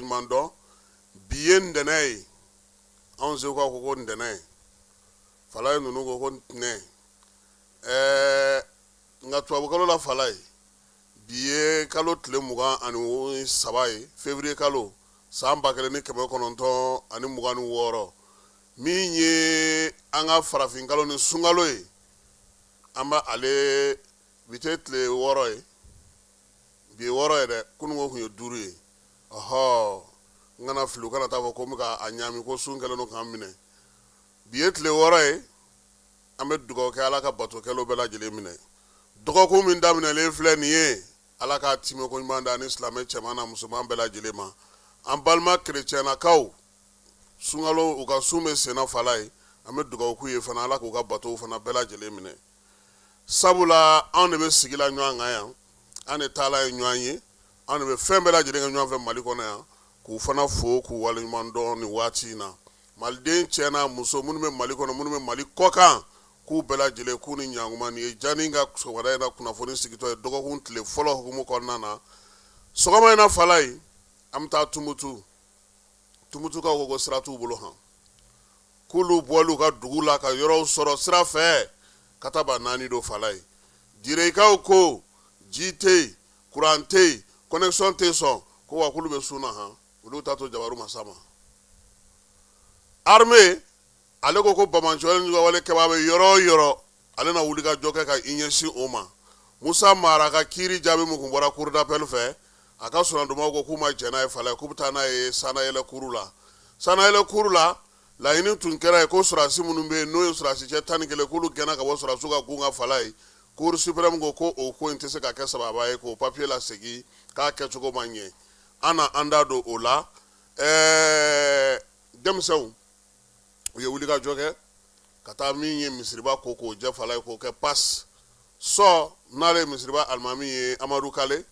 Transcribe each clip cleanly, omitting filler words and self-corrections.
waleɲuman dɔn bi ye ntɛnɛn ye anw seko ko ko ntɛnɛn fala ye ninnu ko ko ntɛnɛn nka tubabukalo la fala ye bi ye kalo tile 23 ye février kalo san 1926 min ye an ka farafin kalo ni sunkalo ye an bɛ ale bi tɛ tile 6 ye bi ye 6 ye dɛ kununko tun ye 5 ye ɔhɔ n kana fili u kana taa fɔ ko n bɛ ka a ɲaami ko sun kɛlen don k'an minɛ bi ye tile 6 ye an bɛ dugawu kɛ ala ka batokɛlaw bɛɛ lajɛlen minɛ dɔgɔkun min daminɛlen filɛ nin ye ala ka timiko ɲuman da ni silamɛ cɛman na musoman bɛɛ lajɛlen ma an balima kerecɛnnakaw sunkalo u ka sun bɛ senna fala ye an bɛ dugawu k'u ye fana ala k'u ka batow fana bɛɛ lajɛlen minɛ sabula anw de bɛ sigi la ɲɔgɔn kan yan an de taala ye ɲɔgɔn ye anw de bɛ fɛn bɛɛ lajɛlen kɛ ɲɔgɔn fɛ mali kɔnɔ yan k'u fana fo k'u waleɲuman dɔn nin waati in na maliden cɛ n'a muso minnu bɛ mali kɔnɔ minnu bɛ mali kɔkan k'u bɛɛ lajɛlen k'u ni ɲankuma nin ye jani ka sɔgɔmada in na kunnafoni sigitɔ ye dɔgɔkun tile fɔlɔ hukumu kɔnɔna na sɔgɔma in na fala ye an bɛ taa tumutukaw ko sira t'u bolo han k'olu bɔl'u ka dugu la ka yɔrɔw sɔrɔ sira fɛ ka taa ba naani do fala ye direkaw ko ji tɛ yen kuran tɛ yen connexion tɛ sɔn ko wa k'olu bɛ sun na han olu t'a to jabaru masa ma armée ale ko bamanjɔlen ni wale kɛbaa bɛ yɔrɔ o yɔrɔ ale na wuli ka jɔ kɛ ka i ɲɛsin o ma musa mara ka kiiri jaabi mun kun bɔra cour d'appel fɛ a ka sɔrɔdɔmaw ko k'u ma jɛn n'a ye fala ye k'u bɛ taa n'a ye sanayɛlɛ kuru la sanayɛlɛ kuru la laɲini tun kɛra ye ko sɔrɔdasi minnu bɛ yen n'o ye sɔrɔdasi cɛ 11 k'olu gɛnna ka bɔ sɔrɔdasiw ka gun ka fala ye cour suprême ko o ko in tɛ se ka kɛ sababa ye k'o papier lasegin k'a kɛcogo ma ɲɛ an na an da don o la denmisɛnw u ye wuli ka jɔ kɛ ka taa min ye misiriba ko k'o jɛ fala ye k'o kɛ passe sɔ n'ale ye misiriba alimami ye amadu kale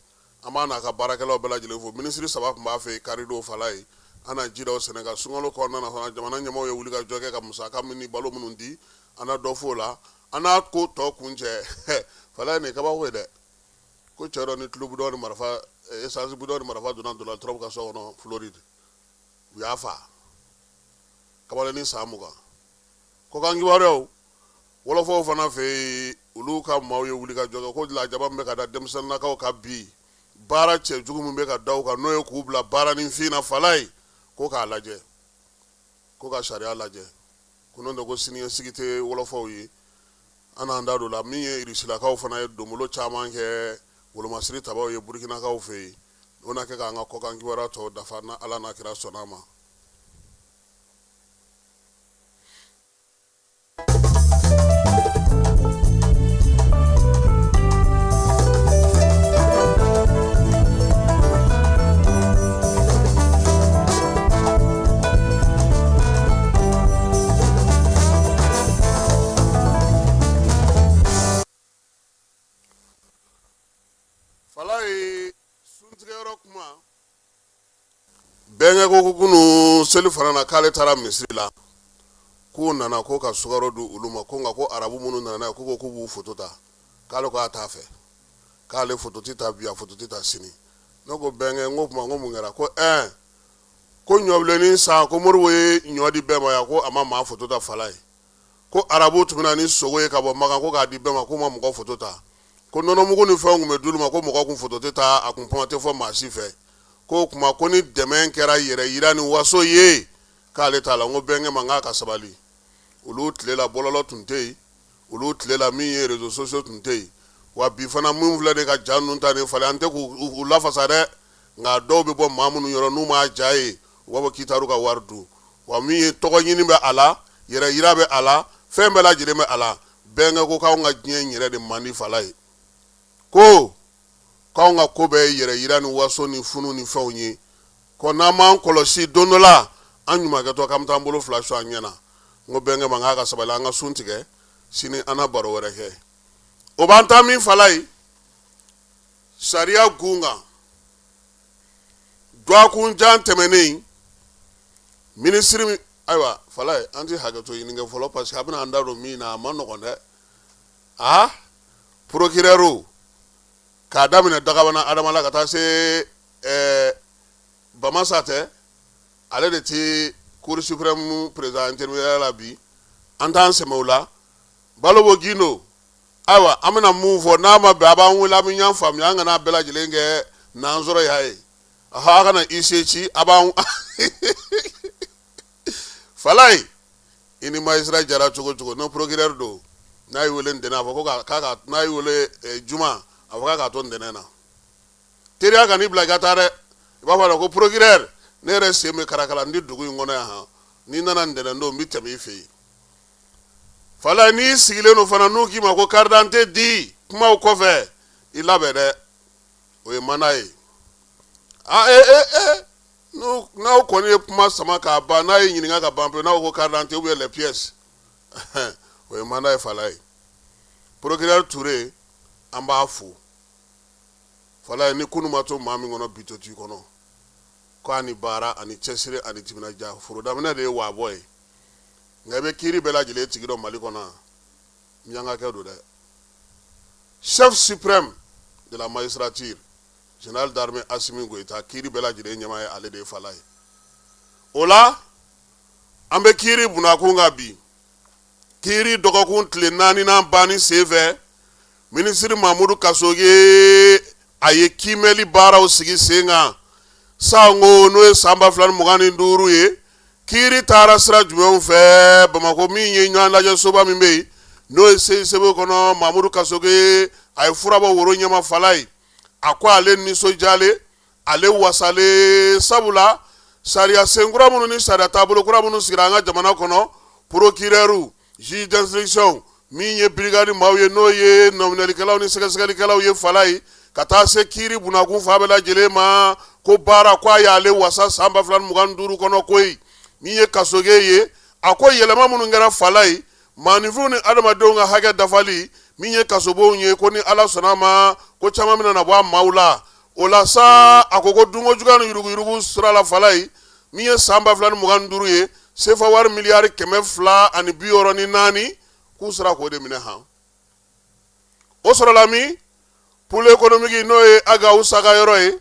an b'a n'a ka baarakɛlaw bɛɛ lajɛlen fo minisiri 3 tun b'a fɛ karido fala ye an na ji daw sɛnɛ ka sunkalo kɔnɔna na fana jamana ɲɛmaaw ye wuli ka jɔ kɛ ka musaka min ni balo minnu di an na dɔ f'o la an n'a ko tɔ kun cɛ fala ye nin kabako ye dɛ ko cɛ dɔ ni tulobu dɔ ni marifa essence bu dɔ ni marifa donna Donald Trump ka so kɔnɔ Floride u y'a fa kabaleni san 20 ko kan kibaruyaw wɔlɔfɔw fana fɛ yen olu ka maaw ye wuli ka jɔ kɛ ko lajaba min bɛ ka da denmisɛnninnakaw ka bi baara cɛjugu min bɛ ka da u kan n'o ye k'u bila baara ni fin na fala ye ko k'a lajɛ ko ka sariya lajɛ ko n'o tɛ ko siniɲɛsigi tɛ wɔlɔfɔw ye an n'an da don la min ye irisilakaw fana ye donbolo caman kɛ wolomasiri tabaw ye burukinakaw fɛ yen o na kɛ k'an ka kɔkan kibaruya tɔw dafa na ala n'a kira sɔnna ma bɛnkɛ ko kunu seli fana na k'ale taara misiri la k'u nana ko ka sukaro di olu ma ko nka ko arabu minnu nana n'a ye ko k'u b'u foto ta k'ale ko a t'a fɛ k'ale foto tɛ ta bi a foto tɛ ta sini ne ko bɛnkɛ n ko tuma n ko mun kɛra ko ko ɲɔbilennin san ko moribo ye ɲɔ di bɛɛ ma yan ko a ma maa foto ta fala ye ko arabu tun bɛ na ni sogo ye ka bɔ makan ko k'a di bɛɛ ma k'u ma mɔgɔ foto ta ko nɔnɔmugu ni fɛnw tun bɛ d'olu ma ko mɔgɔ kun foto tɛ ta a kun kuma tɛ fɔ maa si fɛ ko kuma ko ni dɛmɛ kɛra yɛrɛ yira ni waso ye k'ale t'a la n ko bɛnkɛ ma n k'a ka sabali olu tile la bɔlɔlɔ tun tɛ yen olu tile la min ye réseaux sociaux tun tɛ yen wa bi fana min filɛ de ka ja ninnu ta nin falen an tɛ k'u lafasa dɛ nka dɔw bɛ bɔ maa minnu yɔrɔ n'u m'a ja ye u b'a fɔ k'i taar'u ka wari dun wa min ye tɔgɔ ɲini bɛ a la yɛrɛ yira bɛ a la fɛn bɛɛ lajɛlen bɛ a la bɛnkɛ ko k'anw ka diɲɛ yɛrɛ de man di fala ye ko k'anw ka ko bɛɛ ye yɛrɛ yira ni waso ni funu ni fɛnw ye ko n'an m'an kɔlɔsi don dɔ la an ɲumankɛtɔ k'an bɛ taa an bolo fila su an ɲɛna n ko bɛnkɛ ma n k'a ka sabali an ka sun tigɛ sini an na baro wɛrɛ kɛ o b'an taa min fala ye sariya gun kan dɔgɔkun jan tɛmɛnen minisiri min ayiwa fala ye an tɛ hakɛto ɲini kɛ fɔlɔ parce que a bɛna an da don min na a ma nɔgɔn dɛ procureur k'a daminɛ Dagabana Adama la ka taa se Bamasa tɛ ale de ti Cour suprême président intermédiaire la bi an t'an sɛmɛ o la Balobo Gindo ayiwa an bɛna mun fɔ n'a ma bɛn a b'an wele an bɛ ɲɔgɔn faamuya an kana bɛɛ lajɛlen kɛ nansɔrɔ y'a ye a kana i se ci a b'an Falaye i ni magistrat jara cogo cogo no procureur do n'a y'i wele ntɛnɛn a fɔ ko k'a n'a y'i wele juma a fɔ k'a to ntɛnɛn na teriya ka n'i bila i ka taa dɛ i b'a fɔ a la ko procureur ne yɛrɛ sen bɛ karakala n di dugu in kɔnɔ yan han n'i nana ntɛnɛn don n bɛ tɛmɛ i fɛ yen Falaye n'i sigilen don fana n'u k'i ma ko carte d'identité di kumaw kɔfɛ i labɛn dɛ o ye mana ye n'aw kɔni ye kuma sama k'a ban n'a ye ɲininka ka ban pewu n'aw ko carte d'identité ou bien les pièces o ye mana ye Falaye procureur Touré an b'a fo Falaye ni kunu ma to maa min kɔnɔ bi to t'i kɔnɔ ko ani baara ani cɛsiri ani timinadiya foro daminɛ de ye waabɔ ye nka i bɛ kiiri bɛɛ lajɛlen tigi dɔn Mali kɔnɔ miyankakɛ don dɛ chef suprême de la magistrature général d'armée Assimi Goïta kiiri bɛɛ lajɛlen ɲɛmaa ye ale de ye Falaye o la an bɛ kiiri bunakun kan bi kiiri dɔgɔkun tile 4nan banni senfɛ ministre Mamudu Kasoge a ye kiimɛli baaraw sigi sen kan sango n'o ye san 2025 ye kiiri taara sira jumɛnw fɛ Bamako min ye ɲɔgɔn lajɛ soba min bɛ yen n'o ye CSB kɔnɔ Mamudu Kasoge a ye furabɔ woro ɲɛma Falaye a ko ale nisɔndiyalen ale wasalen sabula sariya sen kura minnu ni sariya taabolo kura minnu sigira an ka jamana kɔnɔ procureur juge d'instruction min ye brigade maaw ye n'o ye nominalikɛlaw ni sɛgɛsɛgɛlikɛlaw ye Falaye ka taa se kiiri bunakun fa bɛɛ lajɛlen ma ko baara ko a y'ale wasa san 2025 kɔnɔ koyi min ye Kasoge ye a ko yɛlɛma minnu kɛra Falaye maaninfinw ni adamadenw ka hakɛ dafali min ye kasobonw ye ko ni Ala sɔnna ma ko caman bɛna na bɔ a maaw la o la sa a ko dunko juguya ni yuruguyurugu sira la Falaye min ye san 2025 ye sefa wari miliyari 264 k'u sera k'o de minɛ han o sɔrɔla min pôle économique n'o ye Agaw Saga yɔrɔ ye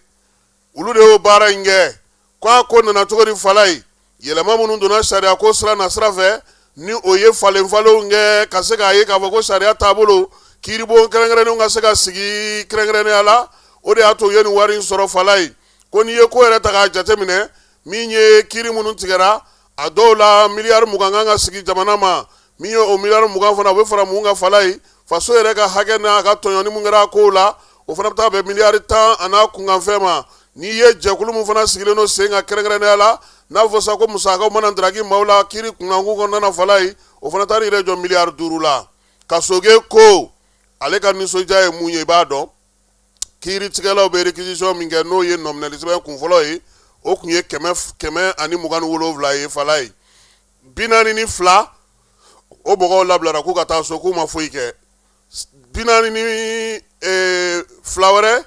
olu de y'o baara in kɛ k'a ko nana cogo di Falaye yɛlɛma minnu donna sariya ko sira na sira fɛ ni o ye falenfalenw kɛ ka se k'a ye k'a fɔ ko sariya taabolo kiiribon kɛrɛnkɛrɛnnenw ka se ka sigi kɛrɛnkɛrɛnnenya la o de y'a to u ye nin wari in sɔrɔ Falaye ko n'i ye ko yɛrɛ ta k'a jateminɛ min ye kiiri minnu tigɛra a dɔw la miliyari 20 kan ka sigi jamana ma min ye o miliyari 20 fana o bɛ fara mun kan Falaye faso yɛrɛ ka hakɛ n'a ka tɔɲɔni mun kɛra a kow la o fana bɛ taa bɛn miliyari 10 a n'a kunkanfɛn ma n'i ye jɛkulu mun fana sigilen don sen kan kɛrɛnkɛrɛnnenya la n'a fɔ sa ko musakaw mana daraki maaw la kiiri kunkankun kɔnɔna Falaye o fana taara yɛrɛ jɔ miliyari 5 la Kasoge ko ale ka nisɔndiya ye mun ye i b'a dɔn kiiritigɛlaw bɛ réquisition min kɛ n'o ye nominali sɛbɛn kunfɔlɔ ye o tun ye 127 ye Falaye 42 o mɔgɔw labilara k'u ka taa so k'u ma foyi kɛ 42 wɛrɛ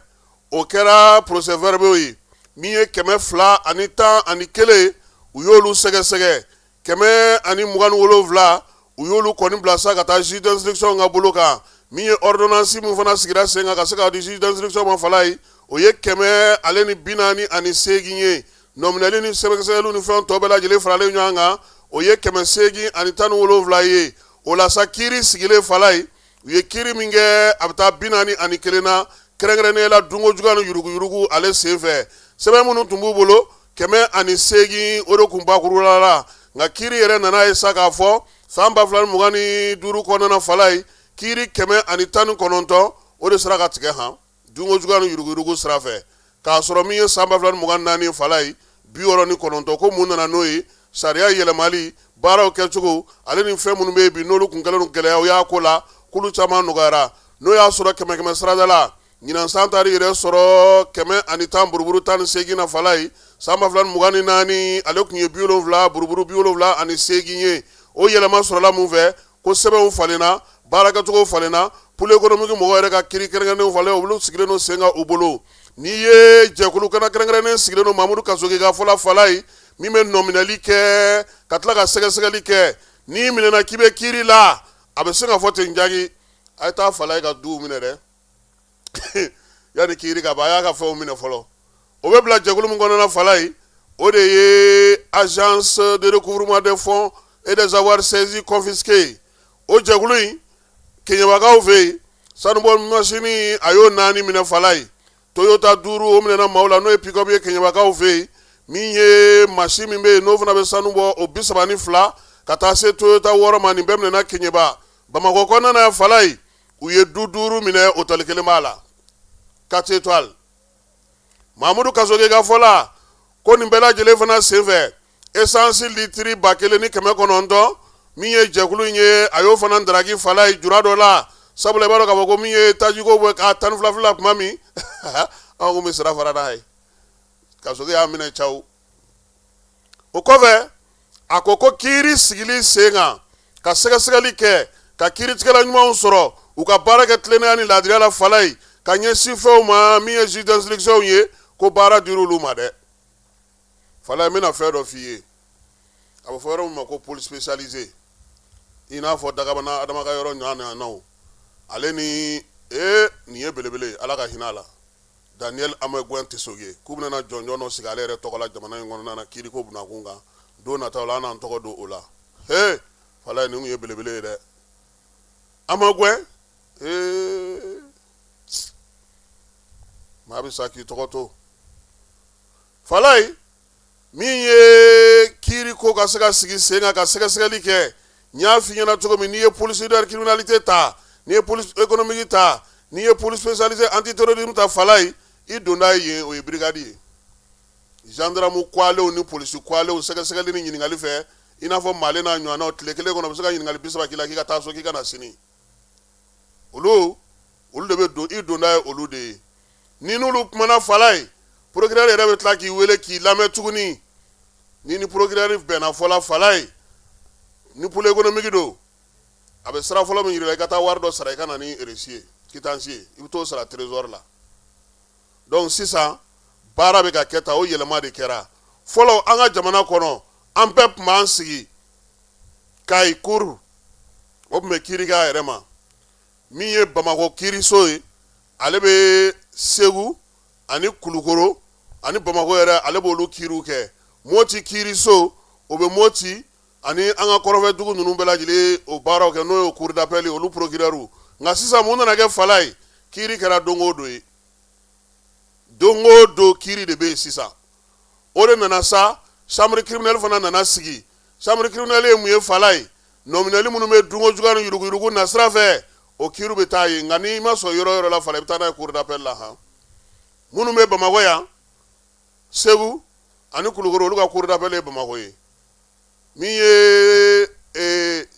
o kɛra procès verbaux ye min ye 211 u y'olu sɛgɛsɛgɛ 127 u y'olu kɔni bila sa ka taa juge d'instruction ka bolo kan min ye ordonnance mun fana sigira sen kan ka se ka di juge d'instruction ma Falaye o ye 148 ye nominali ni sɛbɛsɛgɛliw ni fɛn tɔ bɛɛ lajɛlen faralen ɲɔgɔn kan o ye 817 ye o la sa kiiri sigilen Falaye u ye kiiri min kɛ a bɛ taa 41 na kɛrɛnkɛrɛnnenya la dunko juguya ni yuruguyurugu ale sen fɛ sɛbɛn minnu tun b'u bolo 108 o de tun bakurula la nka kiiri yɛrɛ nana ye sa k'a fɔ san 2025 kɔnɔna Falaye kiiri 119 o de sera ka tigɛ han dunko juguya ni yuruguyurugu sira fɛ k'a sɔrɔ min ye san 2024 Falaye 69 ko mun nana n'o ye sariya yɛlɛmali baaraw kɛcogo ale ni fɛn minnu bɛ yen bi n'olu kun kɛlen don gɛlɛya o y'a ko la k'olu caman nɔgɔyara n'o y'a sɔrɔ 100 sarada la ɲinan san taara yɛrɛ sɔrɔ 110 buruburu 18 na Falaye san 2024 ale tun ye 70 buruburu 78 ye o yɛlɛma sɔrɔla mun fɛ ko sɛbɛnw falenna baarakɛcogo falenna pôle économique mɔgɔw yɛrɛ ka kiiri kɛrɛnkɛrɛnnenw falen olu sigilen don sen kan u bolo n'i ye jɛkulu kana kɛrɛnkɛrɛnnen sigilen don Mamudu Kasoge ka fɔla Falaye min bɛ nominali kɛ ka tila ka sɛgɛsɛgɛli kɛ n'i minɛna k'i bɛ kiiri la a bɛ se ka fɔ ten jagi a ye taa Falaye ka duw minɛ dɛ yanni kiiri ka ban a y'a ka fɛnw minɛ fɔlɔ o bɛ bila jɛkulu min kɔnɔna Falaye o de ye agence de recouvrement des fonds et des avoirs saisis confisqués o jɛkulu in keɲɛbagaw fɛ yen sanubɔ masini a y'o 4 minɛ fala ye toyota 5 o minɛna maaw la n'o ye pick-up ye keɲɛbagaw fɛ yen min ye masi min bɛ yen n'o fana bɛ sanubɔ o 32 ka taa se toyota 6 ma nin bɛɛ minɛna keɲɛba bamakɔ kɔnɔna yan fala ye u ye 5 minɛ hôtel kelen b'a la 4 étoiles mamudu kasoge ka fɔ la ko nin bɛɛ lajɛlen fana senfɛ essence litiri 1900 min ye jɛkulu in ye a y'o fana daraki fala ye jura dɔ la sabula i b'a dɔn k'a fɔ ko min ye tajiko bɔ k'a 12 la tuma min anw kun bɛ sira fara n'a ye kasoge y'a minɛ caw o kɔfɛ a ko kiiri sigili sen kan ka sɛgɛsɛgɛli kɛ ka kiiritigɛla ɲumanw sɔrɔ u ka baara kɛ tilennenya ni laadiriya la fala ye ka ɲɛsin fɛnw ma min ye juge d'instruction ye ko baara dir'olu olu ma dɛ fala ye n bɛna fɛn dɔ f'i ye a bɛ fɔ yɔrɔ min ma ko pôle spécialisé i n'a fɔ dagabana adama ka yɔrɔ ɲɔgɔnnaw ale ni nin ye belebele ala ka hinɛ a la Daniel Ameguen Tesoge k'u bɛna jɔnjɔn dɔ sigi ale yɛrɛ tɔgɔ la jamana in kɔnɔna na kiiriko bunakun kan don nataw la an n'an tɔgɔ don o la fala ye nin kun ye belebele ye dɛ Ameguen maa bɛ sa k'i tɔgɔ to fala ye min ye kiiriko ka se ka sigi sen kan ka sɛgɛsɛgɛli kɛ n y'a f'i ɲɛna cogo min n'i ye police de criminalité ta n'i ye police économique ta n'i ye police spécialisée antiterrorisme ta fala ye i donda ye yen o ye brigade ye gendarme kualew ni police kualew sɛgɛsɛgɛli ni ɲininkali fɛ i n'a fɔ Male n'a ɲɔgɔnnaw tile kelen kɔnɔ u bɛ se ka ɲininkali 30 k'i la k'i ka taa so k'i ka na sini olu de bɛ don i donda ye olu de ye ni n'olu kumana fala ye procureur yɛrɛ bɛ tila k'i wele k'i lamɛn tuguni ni procureur bɛnna fɔla fala ye ni pôle économique do a bɛ sira fɔlɔ min yir'i la i ka taa wari dɔ sara i ka na ni reçu ye quittance ye i bɛ t'o sara trésor la donc sisan baara bɛ ka kɛ tan o yɛlɛma de kɛra fɔlɔ an ka jamana kɔnɔ an bɛɛ tun b'an sigi Kayi cour o tun bɛ kiiri kɛ a yɛrɛ ma min ye Bamakɔ kiiriso ye ale bɛ Segu ani Kulukoro ani Bamakɔ yɛrɛ ale b'olu kiiriw kɛ Moti kiiriso o bɛ Moti ani an ka kɔrɔfɛ dugu ninnu bɛɛ lajɛlen o baaraw kɛ n'o ye cour d'appel olu procureur nka sisan mun nana kɛ fala ye kiiri kɛra don o don ye don o don kiiri de bɛ yen sisan o de nana sa chambre criminelle fana nana sigi chambre criminelle ye mun ye fala ye nominali minnu bɛ dungo juguya ni yuruguyurugu na sira fɛ o kiiriw bɛ taa yen nka n'i ma sɔn yɔrɔ o yɔrɔ la fala i bɛ taa n'a ye cour d'appel la han minnu bɛ Bamakɔ yan Segu ani Kulukoro olu ka cour d'appel ye Bamakɔ ye min ye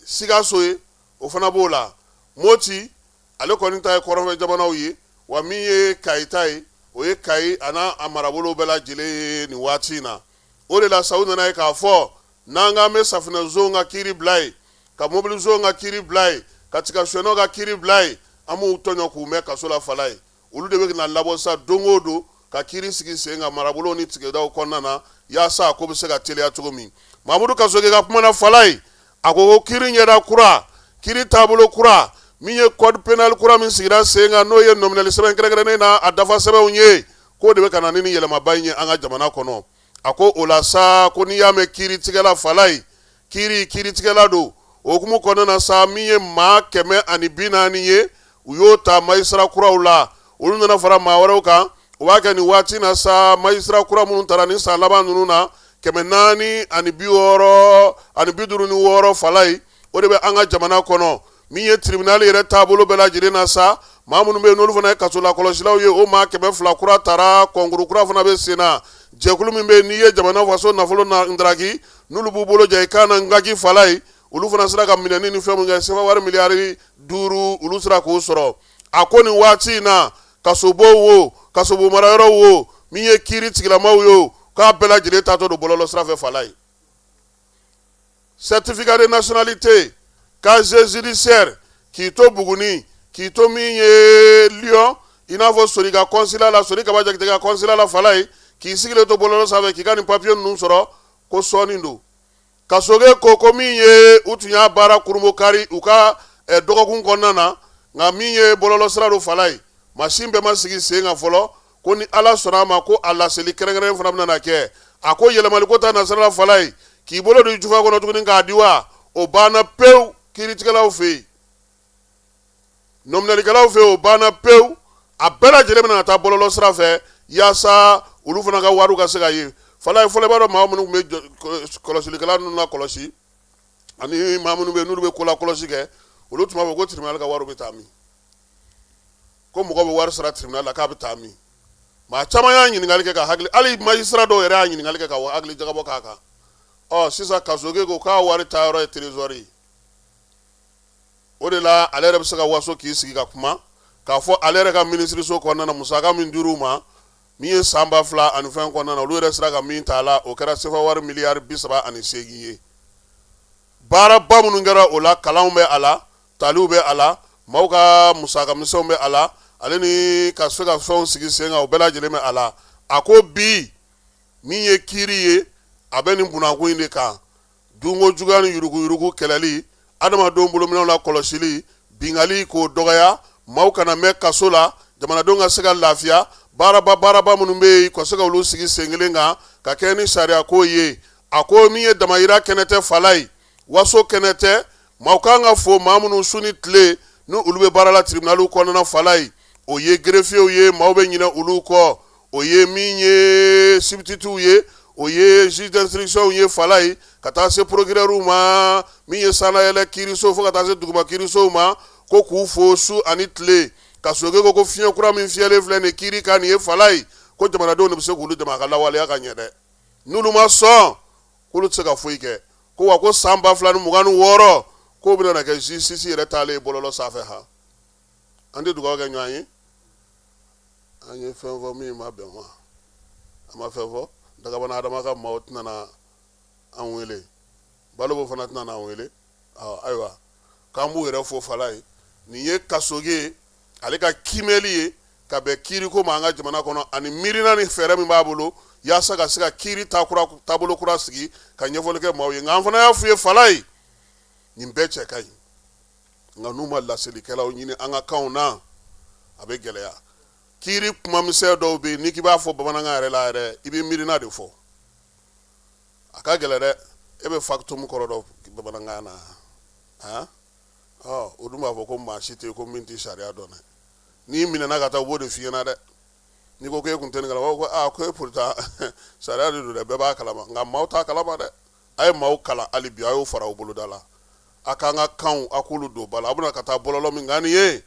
Sikaso ye o fana b'o la Moti ale kɔni ta ye kɔrɔnfɛ jamanaw ye wa min ye Kayi ta ye o ye Kayi a n'a a marabolo bɛɛ lajɛlen ye nin waati in na o de la sa u nana ye k'a fɔ n'an k'an bɛ safinɛ zon ka kiiri bila ye ka mobili zon ka kiiri bila ye ka tigɛsɛnɛw ka kiiri bila ye an b'u tɔɲɔ k'u mɛn kaso la fala ye olu de bɛ na labɔ sa don o don ka kiiri sigi sen kan marabolo ni tigɛdaw kɔnɔna na yaasa ko bɛ se ka teliya cogo min Mamudu Kasoge ka kuma na fala ye a ko kiiri ɲɛda kura kiiri taabolo kura min ye code pénal kura min sigira sen kan n'o ye nominali sɛbɛn kɛrɛnkɛrɛnnen na a dafa sɛbɛnw ye k'o de bɛ ka na ni yɛlɛmaba in ye an ka jamana kɔnɔ a ko o la sa ko n'i y'a mɛn kiiritigɛla fala ye kiiritigɛla don o hukumu kɔnɔna na sa min ye maa 140 ye u y'o ta magistrat kuraw la olu nana fara maa wɛrɛw kan o b'a kɛ nin waati na sa magistrat kura minnu taara ni san laban ninnu na 456 fala ye o de bɛ an ka jamana kɔnɔ min ye tribunal yɛrɛ taabolo bɛɛ lajɛlen na sa maa minnu bɛ yen n'olu fana ye kaso lakɔlɔsilaw ye o maa 200 kura taara kɔnkuru kura fana bɛ sen na jɛkulu min bɛ yen n'i ye jamana faso nafolo ndaraki n'olu b'u bolo ja i kan na ngaki fala ye olu fana sera ka minɛni ni fɛn min kɛ sefa wari miliyari 5 olu sera k'o sɔrɔ a ko nin waati in na kasobo wo kasobo marayɔrɔ wo min ye kiiri tigilamaw ye o k'a bɛɛ lajɛlen taatɔ don bɔlɔlɔ sira fɛ fala ye certificat de nationalité casier judiciaire k'i to Buguni k'i to min ye Lyon i n'a fɔ Soni ka consulat la Soni Kaba Jakite ka consulat la fala ye k'i sigilen to bɔlɔlɔ sanfɛ k'i ka nin papier ninnu sɔrɔ ko sɔɔni don Kasoge ko min ye u tun y'a baara kurumbo kari u ka dɔgɔkun kɔnɔna na nka min ye bɔlɔlɔ sira don fala ye machine bɛɛ ma sigi sen kan fɔlɔ ko ni Ala sɔnna a ma ko a laseli kɛrɛnkɛrɛnnen fana bɛna kɛ a ko yɛlɛmali ko ta nasarala fala ye k'i bolo don jufa kɔnɔ tuguni k'a di wa o banna pewu kiiritigɛlaw fɛ yen nɔminalikɛlaw fɛ yen o banna pewu a bɛɛ lajɛlen bɛna taa bɔlɔlɔ sira fɛ yaasa olu fana ka wariw ka se ka ye fala ye fɔlɔ i b'a dɔn maa minnu tun bɛ kɔlɔsilikɛla ninnu na kɔlɔsi ani maa minnu bɛ yen n'olu bɛ ko la kɔlɔsi kɛ olu tun b'a fɔ ko tribunal ka wariw bɛ taa min ko mɔgɔ bɛ wari sara tribunal la k'a bɛ taa min maa caman y'a ɲininkali kɛ ka hakili hali magistrat dɔw yɛrɛ y'a ɲininkali kɛ ka hakili jagabɔ k'a kan sisan kasoge ko k'a wari taa yɔrɔ ye trésor ye o de la ale yɛrɛ bɛ se ka waso k'i sigi ka kuma k'a fɔ ale yɛrɛ ka minisiriso kɔnɔna na musaka min dir'u ma min ye san 2000 ani fɛn kɔnɔna na olu yɛrɛ sera ka min ta a la o kɛra sefa wari miliyari 38 ye baaraba minnu kɛra o la kalanw bɛ a la taliw bɛ a la maaw ka musaka misɛnw bɛ a la ale ni ka se ka fɛnw sigi sen kan o bɛɛ lajɛlen bɛ a la a ko bi min ye kiiri ye a bɛ nin bunakun in de kan dunko juguya ni yuruguyurugu kɛlɛli adamadenw bolominɛw la kɔlɔsili bingali k'o dɔgɔya maaw kana mɛn kaso la jamanadenw ka se ka lafiya baaraba minnu bɛ yen ka se ka olu sigi sen kelen kan ka kɛ ni sariya ko ye a ko min ye damayira kɛnɛ tɛ fala ye waso kɛnɛ tɛ maaw kan ka fo maa minnu su ni tile ni olu bɛ baara la tribunaliw kɔnɔna fala ye o ye greffiers ye maaw bɛ ɲinɛ olu kɔ o ye min ye substituts ye o ye juge d'instruction ye fala ye ka taa se procureur ma min ye sanayɛlɛ kiiriso fo ka taa se duguma kiirisow ma ko k'u fo su ani tile ka soke ko fiɲɛ kura min fiyɛlen filɛ nin kiiri kan nin ye fala ye ko jamanadenw de bɛ se k'olu dɛmɛ a ka lawaleya ka ɲɛ dɛ n'olu ma sɔn k'olu tɛ se ka foyi kɛ ko wa ko san 2026 k'o bɛna na kɛ justice yɛrɛ taalen ye bɔlɔlɔ sanfɛ ha an tɛ dugawu kɛ ɲɔgɔn ye an ye fɛn fɔ min ma bɛn ma a ma fɛn fɔ dagabana adama ka maaw tɛna na an wele balobo fana tɛna na an wele ayiwa k'an b'u yɛrɛ fo fala ye nin ye kasoge ye ale ka kimɛli ye ka bɛn kiiri ko ma an ka jamana kɔnɔ ani miirina ni fɛɛrɛ min b'a bolo yaasa ka se ka kiiri taabolo kura sigi ka ɲɛfɔli kɛ maaw ye nka an fana y'a f'u ye fala ye nin bɛɛ cɛ ka ɲi nka n'u ma laselilikɛlaw ɲini an ka kanw na a bɛ gɛlɛya kiiri kumamisɛn dɔw bɛ yen n'i k'i b'a fɔ bamanankan yɛrɛ la yɛrɛ i bɛ miirina de fɔ a ka gɛlɛ dɛ e bɛ factum kɔrɔ dɔn bamanankan na o dun b'a fɔ ko maa si tɛ yen ko min tɛ sariya dɔn dɛ n'i minɛna ka taa u b'o de f'i ɲɛna dɛ n'i ko k'e kun tɛ nin kalama ko e pourtant sariya de don dɛ bɛɛ b'a kalama nka maaw t'a kalama dɛ a ye maaw kalan hali bi a y'o fara u boloda la a k'an ka kanw a k'olu don ba la a bɛna ka taa bɔlɔlɔ min kan nin ye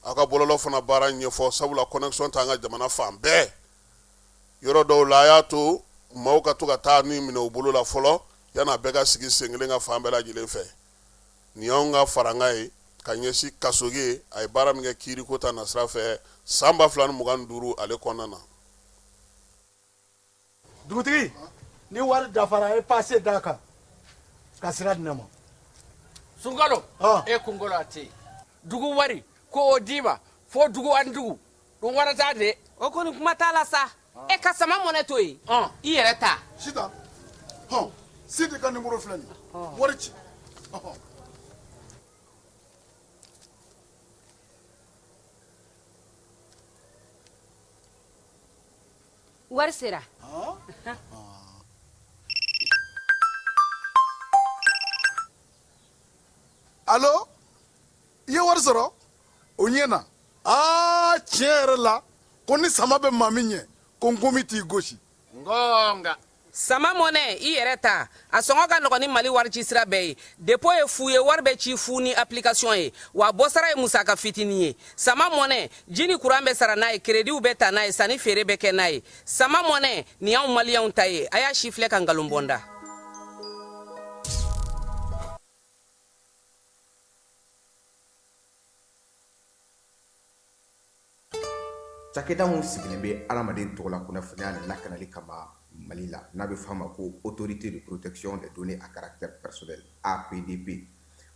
a ka bɔlɔlɔ fana baara ɲɛfɔ sabula connection t'an ka jamana fan bɛɛ yɔrɔ dɔw la a y'a to maaw ka to ka taa ni minɛ u bolo la fɔlɔ yanni a bɛɛ ka sigi sen kelen ka fan bɛɛ lajɛlen fɛ nin y'anw ka faranga ye ka ɲɛsin kasoge a ye baara min kɛ kiiri ko ta nasira fɛ san 2025 ale kɔnɔna na dugutigi ni wari dafara e passe d'a kan ka sira di ne ma Sunkalo e kunkolo ate dugu wari ko o d'i ma fo dugu ani dugu dun wara t'a de o kɔni kuma t'a la sa e ka sama mɔnɛ to yen i yɛrɛ ta Sita Sidi ka numéro filɛ nin wari ci wari sera Allo i ye wari sɔrɔ o ɲɛna tiɲɛ yɛrɛ la ko ni sama bɛ maa min ɲɛ ko n komi t'i gosi ngonga sama mɔnɛ i yɛrɛ ta a sɔngɔ ka nɔgɔn ni mali wari ci sira bɛɛ ye depo ye fu ye wari bɛ ci fu ni application ye wa bɔsara ye musaka fitinin ye sama mɔnɛ ji ni kuran bɛ sara n'a ye krediw bɛ ta n'a ye sanni feere bɛ kɛ n'a ye sama mɔnɛ nin y'anw maliyɛnw ta ye a y'a si filɛ ka nkalon bɔnda cakɛda mun sigilen bɛ adamaden tɔgɔ la kunnafoniya ni lakanali kama Mali la n'a bɛ f'a ma ko autorité de protection des données à caractère personnel APDP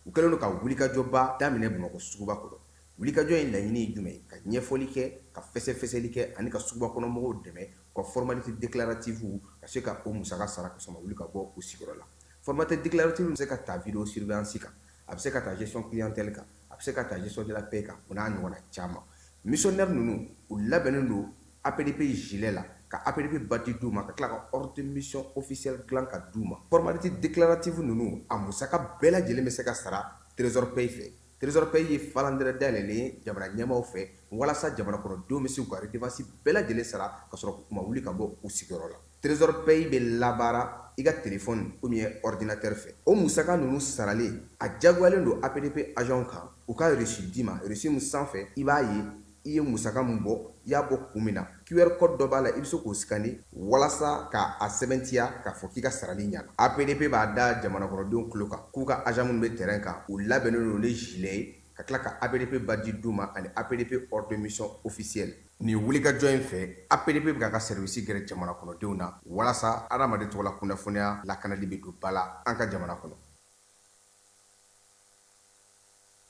u kɛlen don ka wulikajɔba daminɛ Bamakɔ suguba kɔnɔ wulikajɔ in laɲini ye jumɛn ye ka ɲɛfɔli kɛ ka fɛsɛfɛsɛli kɛ ani ka suguba kɔnɔmɔgɔw dɛmɛ ka formalité déclarative ka se ka o musaka sara ka sɔn ka wuli ka bɔ u sigiyɔrɔ la formalité déclarative bɛ se ka ta vidéo surveillance kan a bɛ se ka ta gestion clientèle kan a bɛ se ka ta gestion de la paix kan o n'a ɲɔgɔnna caman missionnaire ninnu u labɛnnen don APDP gilet la ka APDP bati d'u ma ka tila ka ordre de mission officielle dilan ka d'u ma formalité déclarative ninnu a musaka bɛɛ lajɛlen bɛ se ka sara trésor paye fɛ trésor paye ye falandɛrɛ dayɛlɛlen ye jamana ɲɛmaaw fɛ walasa jamana kɔnɔdenw bɛ se k'u ka redevance bɛɛ lajɛlen sara ka sɔrɔ k'u ma wuli ka bɔ u sigiyɔrɔ la trésor paye bɛ labaara i ka téléphone ou bien ordinateur fɛ o musaka ninnu sarali a jagoyalen don APDP agent kan u ka reçu d'i ma reçu min sanfɛ i b'a ye i ye musaka min bɔ i y'a bɔ kun min na QR code dɔ b'a la i bɛ se k'o scanner walasa ka a sɛbɛntiya k'a fɔ k'i ka sarali ɲɛna APDP b'a da jamana kɔnɔdenw tulo kan k'u ka agent minnu bɛ terrain kan u labɛnnen don ni gilet ye ka tila ka APDP badge d'u ma ani APDP ordre de mission officielle nin wulikajɔ in fɛ APDP bɛ k'a ka service gɛrɛ jamana kɔnɔdenw na walasa adamaden tɔgɔla kunnafoniya lakanali bɛ don ba la an ka jamana kɔnɔ.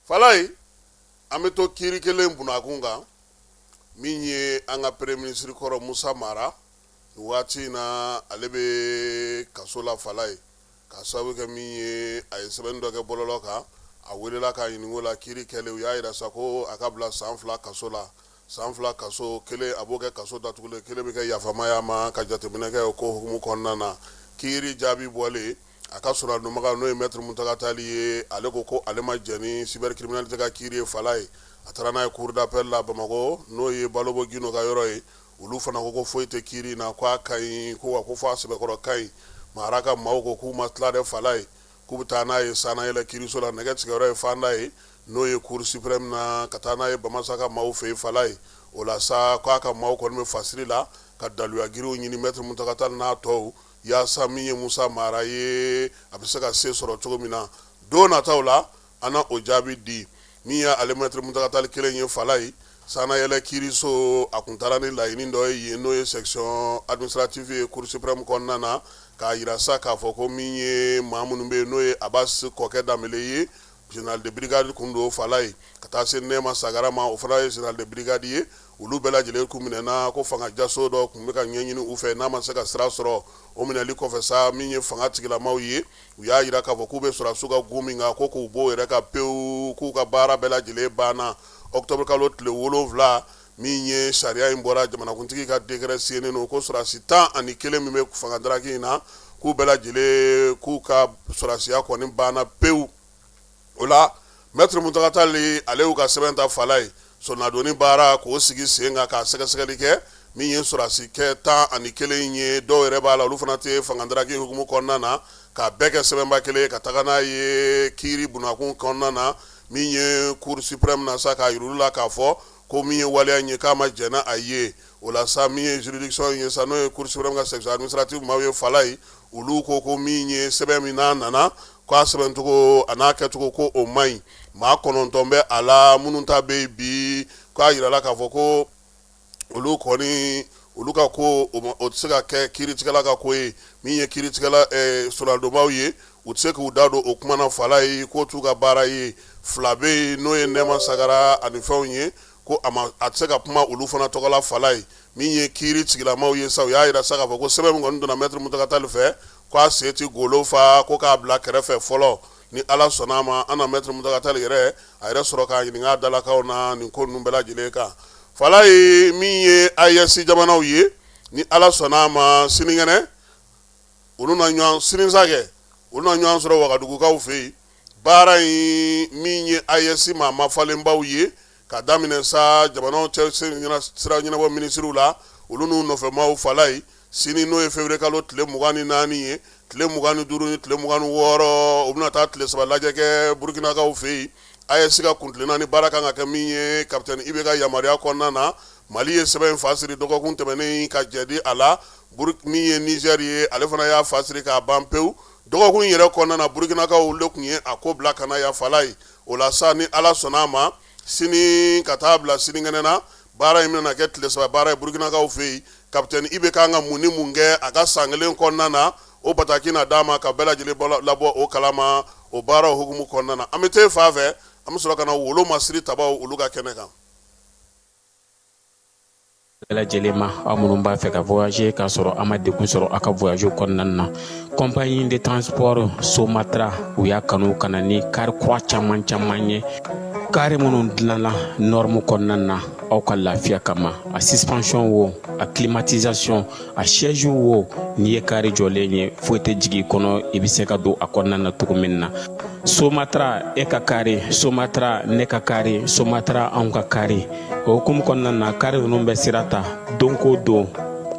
Falaye an bɛ to kiiri kelen bunakun kan min ye an ka premier ministre kɔrɔ Musa Mara nin waati in na ale bɛ kaso la Falaye k'a sababu kɛ min ye a ye sɛbɛnni dɔ kɛ bɔlɔlɔ kan a welela k'a ɲininka o la kiiri kɛlen u y'a jira sa ko a ka bila san 2 kaso la san 2 kaso kelen a b'o kɛ kaso datugulen kelen bɛ kɛ yafamaya ma ka jateminɛ kɛ o ko hukumu kɔnɔna na kiiri jaabi bɔlen a ka sɔrɔdonbaga n'o ye maître Muntaka Tali ye ale ko ale ma jɛn ni cybercriminalité ka kiiri ye Falaye a taara n'a ye cour d'appel la Bamako n'o ye Balobo Gino ka yɔrɔ ye olu fana ko foyi tɛ kiiri in na ko a ka ɲi ko fo a sɛbɛkɔrɔ ka ɲi Mara ka maaw ko k'u ma tila dɛ Falaye k'u bɛ taa n'a ye Sana yɛlɛ kiiriso la nɛgɛ tigɛyɔrɔ ye Fanda ye n'o ye cour suprême na ka taa n'a ye Bamasaka maaw fɛ yen Falaye o la sa k'a ka maaw kɔni bɛ fasiri la ka daluya giriw ɲini maître Muntaka Tali n'a tɔw yaasa min ye Musa Mara ye a bɛ se ka se sɔrɔ cogo min na don nataw la an na o jaabi di min ye ale maître Muntaka Tali kelen ye Falaye Sana yɛlɛ kiiriso a kun taara ni laɲini dɔ ye yen n'o ye section administrative ye cour suprême kɔnɔna na k'a yira sa k'a fɔ ko min ye maa minnu bɛ yen n'o ye Abbas Kɔkɛ Danbele ye général de brigade kun don Falaye ka taa se Nɛma Sagara ma o fana ye général de brigade ye olu bɛɛ lajɛlen kun minɛna ko fanga jaso dɔ kun bɛ ka ɲɛɲini u fɛ n'a ma se ka sira sɔrɔ o minɛli kɔfɛ sa min ye fanga tigilamaw ye u y'a yira k'a fɔ k'u bɛ sɔrɔsiw ka gun min kan ko k'u b'o yɛrɛ ka pewu k'u ka baara bɛɛ lajɛlen banna octobre kalo tile 7 min ye sariya in bɔra jamanakuntigi ka décret sinnen don ko sɔrɔsi 11 min bɛ fanga daraki in na k'u bɛɛ lajɛlen k'u ka sɔrɔsiya kɔni banna pewu o la maître Muntaka Tali ale y'u ka sɛbɛn ta Falaye sɔnnadonni baara k'o sigi sen kan k'a sɛgɛsɛgɛli kɛ min ye sɔrɔsi kɛ 11 in ye dɔw yɛrɛ b'a la olu fana tɛ fanga daraki hukumu kɔnɔna na k'a bɛɛ kɛ sɛbɛnba kelen ka taga n'a ye kiiri bunakun kɔnɔna na min ye cour suprême na sa k'a yir'u la k'a fɔ ko min ye waleya in ye k'a ma jɛn n'a ye o la sa min ye juridiction ye sa n'o ye cour suprême ka section administrative maaw ye Falaye olu ko min ye sɛbɛn min n'a nana k'a sɛbɛncogo a n'a kɛcogo ko o man ɲi maa 9 bɛ a la minnu ta bɛ yen bi k'a yirala k'a fɔ ko olu kɔni olu ka ko o tɛ se ka kɛ kiiritigɛla ka ko ye min ye kiiritigɛla sɔrɔdonbaw ye u tɛ se k'u da don o kuma na Falaye k'o t'u ka baara ye fila bɛ yen n'o ye Nɛma Sagara ani fɛnw ye ko a tɛ se ka kuma olu fana tɔgɔ la Falaye min ye kiiri tigilamaw ye sa u y'a yira sa k'a fɔ ko sɛbɛn min kɔni donna maître Muntaka Tali fɛ ko a sen ti golo fa ko k'a bila kɛrɛfɛ fɔlɔ ni Ala sɔnna ma an na maître Muntaka Tali yɛrɛ a yɛrɛ sɔrɔ k'a ɲininka a dalakaw na nin ko ninnu bɛɛ lajɛlen kan Falaye min ye AES jamanaw ye ni Ala sɔnna ma sinikɛnɛ olu na ɲɔgɔn sinisakɛ olu na ɲɔgɔn sɔrɔ Wagadugukaw fɛ yen baara in min ye AES ma mafalenbaw ye ka daminɛ sa jamanaw cɛ sira ɲɛnabɔ minisiriw la olu n'u nɔfɛmaw Falaye sini n'o ye février kalo tile 24 ye tile 25 ni tile 26 u bɛna taa tile 3 lajɛ kɛ Burkinakaw fɛ yen AES ka kuntilenna ni baara kan ka kɛ min ye capitaine Ibe ka yamaruya kɔnɔna na Mali ye sɛbɛn fasiri dɔgɔkun tɛmɛnen ka jɛdi a la min ye Niger ye ale fana y'a fasiri k'a ban pewu dɔgɔkun yɛrɛ kɔnɔna na Burkinakaw olu kun ye a ko bila kana ya Falaye o la sa ni Ala sɔnna ma sini ka taa bila sinikɛnɛ na baara in bɛna kɛ tile 3 baara ye Burkinakaw fɛ yen capitaine Ibe kan ka mun ni mun kɛ a ka san kelen kɔnɔna na o bataki na d'a ma ka bɛɛ lajɛlen labɔ o kalama o baaraw hukumu kɔnɔna na an bɛ taa fan fɛ an bɛ sɔrɔ ka na wolo masiri tabaw olu ka kɛnɛ kan. bɛɛ lajɛlen ma aw minnu b'a fɛ ka voyager k'a sɔrɔ a ma degun sɔrɔ a ka voyage kɔnɔna na compagnie de transport Somatra u y'a kanu ka na ni car kura caman ye kare minnu dilanna norme kɔnɔna na aw ka lafiya kama a suspension wo a climatisation a siège wo n'i ye kare jɔlen ye foyi tɛ jigin kɔnɔ i bɛ se ka don a kɔnɔna na cogo min na Somatra e ka kare Somatra ne ka kare Somatra anw ka kare o hukumu kɔnɔna na kare ninnu bɛ sira ta don ko don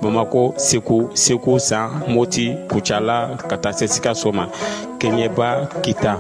Bamako Segu San Moti Kucala ka taa se Sikaso ma Keɲeba Kita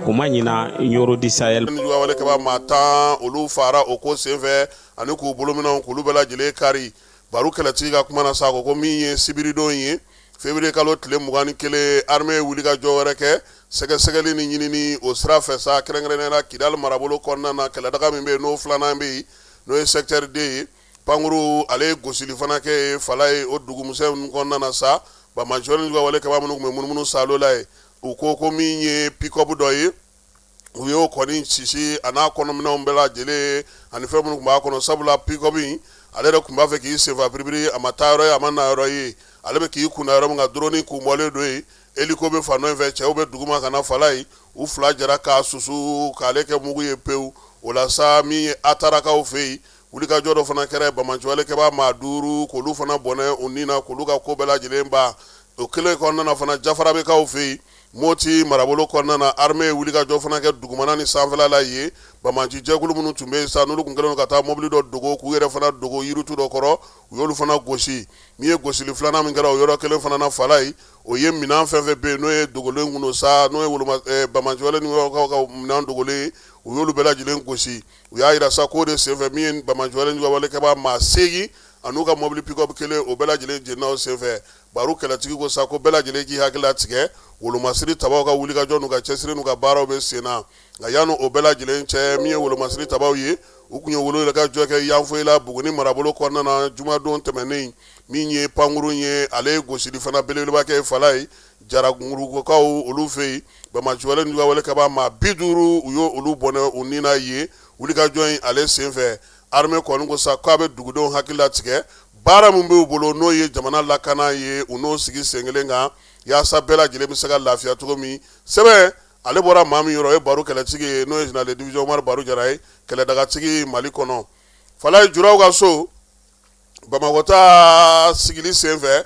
o ma ɲina Yoro di Sahel wale kaba mata olu fara o ko senfɛ ani k'u bolominɛw k'olu bɛɛ lajɛlen kari baro kɛlɛtigi ka kuma na sa ko min ye sibiridon ye février kalo tile 21 armée wuli ka jɔ wɛrɛ kɛ sɛgɛsɛgɛli ni ɲinini o sira fɛ sa kɛrɛnkɛrɛnnenya Kidal marabolo kɔnɔna na kɛlɛdaga min bɛ yen n'o filanan bɛ yen n'o ye secteur D ye Panguru ale gosili fana kɛ fala ye o dugumuso kɔnɔna na sa Bamajɔni ka wale kaba minnu kun bɛ munumunu salo la ye u ko ko min ye pick-up dɔ ye u y'o kɔni sisi a n'a kɔnɔminɛnw bɛɛ lajɛlen ani fɛn minnu kun b'a kɔnɔ sabula pick-up in ale yɛrɛ kun b'a fɛ k'i senfa biribiri a ma taa yɔrɔ ye a ma na yɔrɔ ye ale bɛ k'i kunna yɔrɔ min kan drone kun bɔlen don yen hélico bɛ fan dɔ in fɛ cɛw bɛ duguma ka na fala ye u fila jɛra k'a susu k'ale kɛ mugu ye pewu o la sa min ye atarakaw fɛ yen wulikajɔ dɔ fana kɛra Bamajɔle kɛba maa 5 k'olu fana bɔnɛ u ni na k'olu ka ko bɛɛ lajɛlen ban o kelen kɔnɔna na fana jafara bɛ k'aw fɛ yen Moti marabolo kɔnɔna na armée wulikajɔ fana kɛ dugumana ni sanfɛla la ye Bamaji jɛkulu minnu tun bɛ yen sa n'olu kun kɛlen ka taa mobili dɔ dogo k'u yɛrɛ fana dogo yiritu dɔ kɔrɔ u y'olu fana gosi min ye gosili filanan min kɛra o yɔrɔ kelen fana na fala ye o ye minɛn fɛn fɛn bɛ yen n'o ye dogolen kun don sa n'o ye Bamajɔle ni ka minɛn dogolen u y'olu bɛɛ lajɛlen gosi u y'a yira sa k'o de senfɛ min ye Bamajɔle ni wale kɛba maa 8 an'u ka mobili pick-up kelen o bɛɛ lajɛlen jenna o senfɛ baro kɛlɛtigi ko sa ko bɛɛ lajɛlen k'i hakili latigɛ wolomasiri tabaw ka wulikajɔ n'u ka cɛsiri n'u ka baaraw bɛ sen na nka yanni o bɛɛ lajɛlen cɛ min ye wolomasiri tabaw ye u kun ye wolo ka jɔ kɛ Yanfoyila Buguni marabolo kɔnɔna na jumadon tɛmɛnen min ye Panguru ye ale ye gosili fana belebeleba kɛ fala ye Jaragurukaw olu fɛ yen Bamajɔle ni wale kaba maa 50 u y'o olu bɔnɛ u ni na ye wulikajɔ in ale senfɛ armée kɔni ko sa k'a bɛ dugudenw hakili latigɛ baara min b'u bolo n'o ye jamana lakana ye u n'o sigi sen kelen kan yaasa bɛɛ lajɛlen bɛ se ka lafiya cogo min sɛbɛn ale bɔra maa min yɔrɔ o ye baro kɛlɛtigi ye n'o ye général de division Omar Baro Jara ye kɛlɛdagatigi Mali kɔnɔ fala ye juraw ka so Bamakɔta sigili senfɛ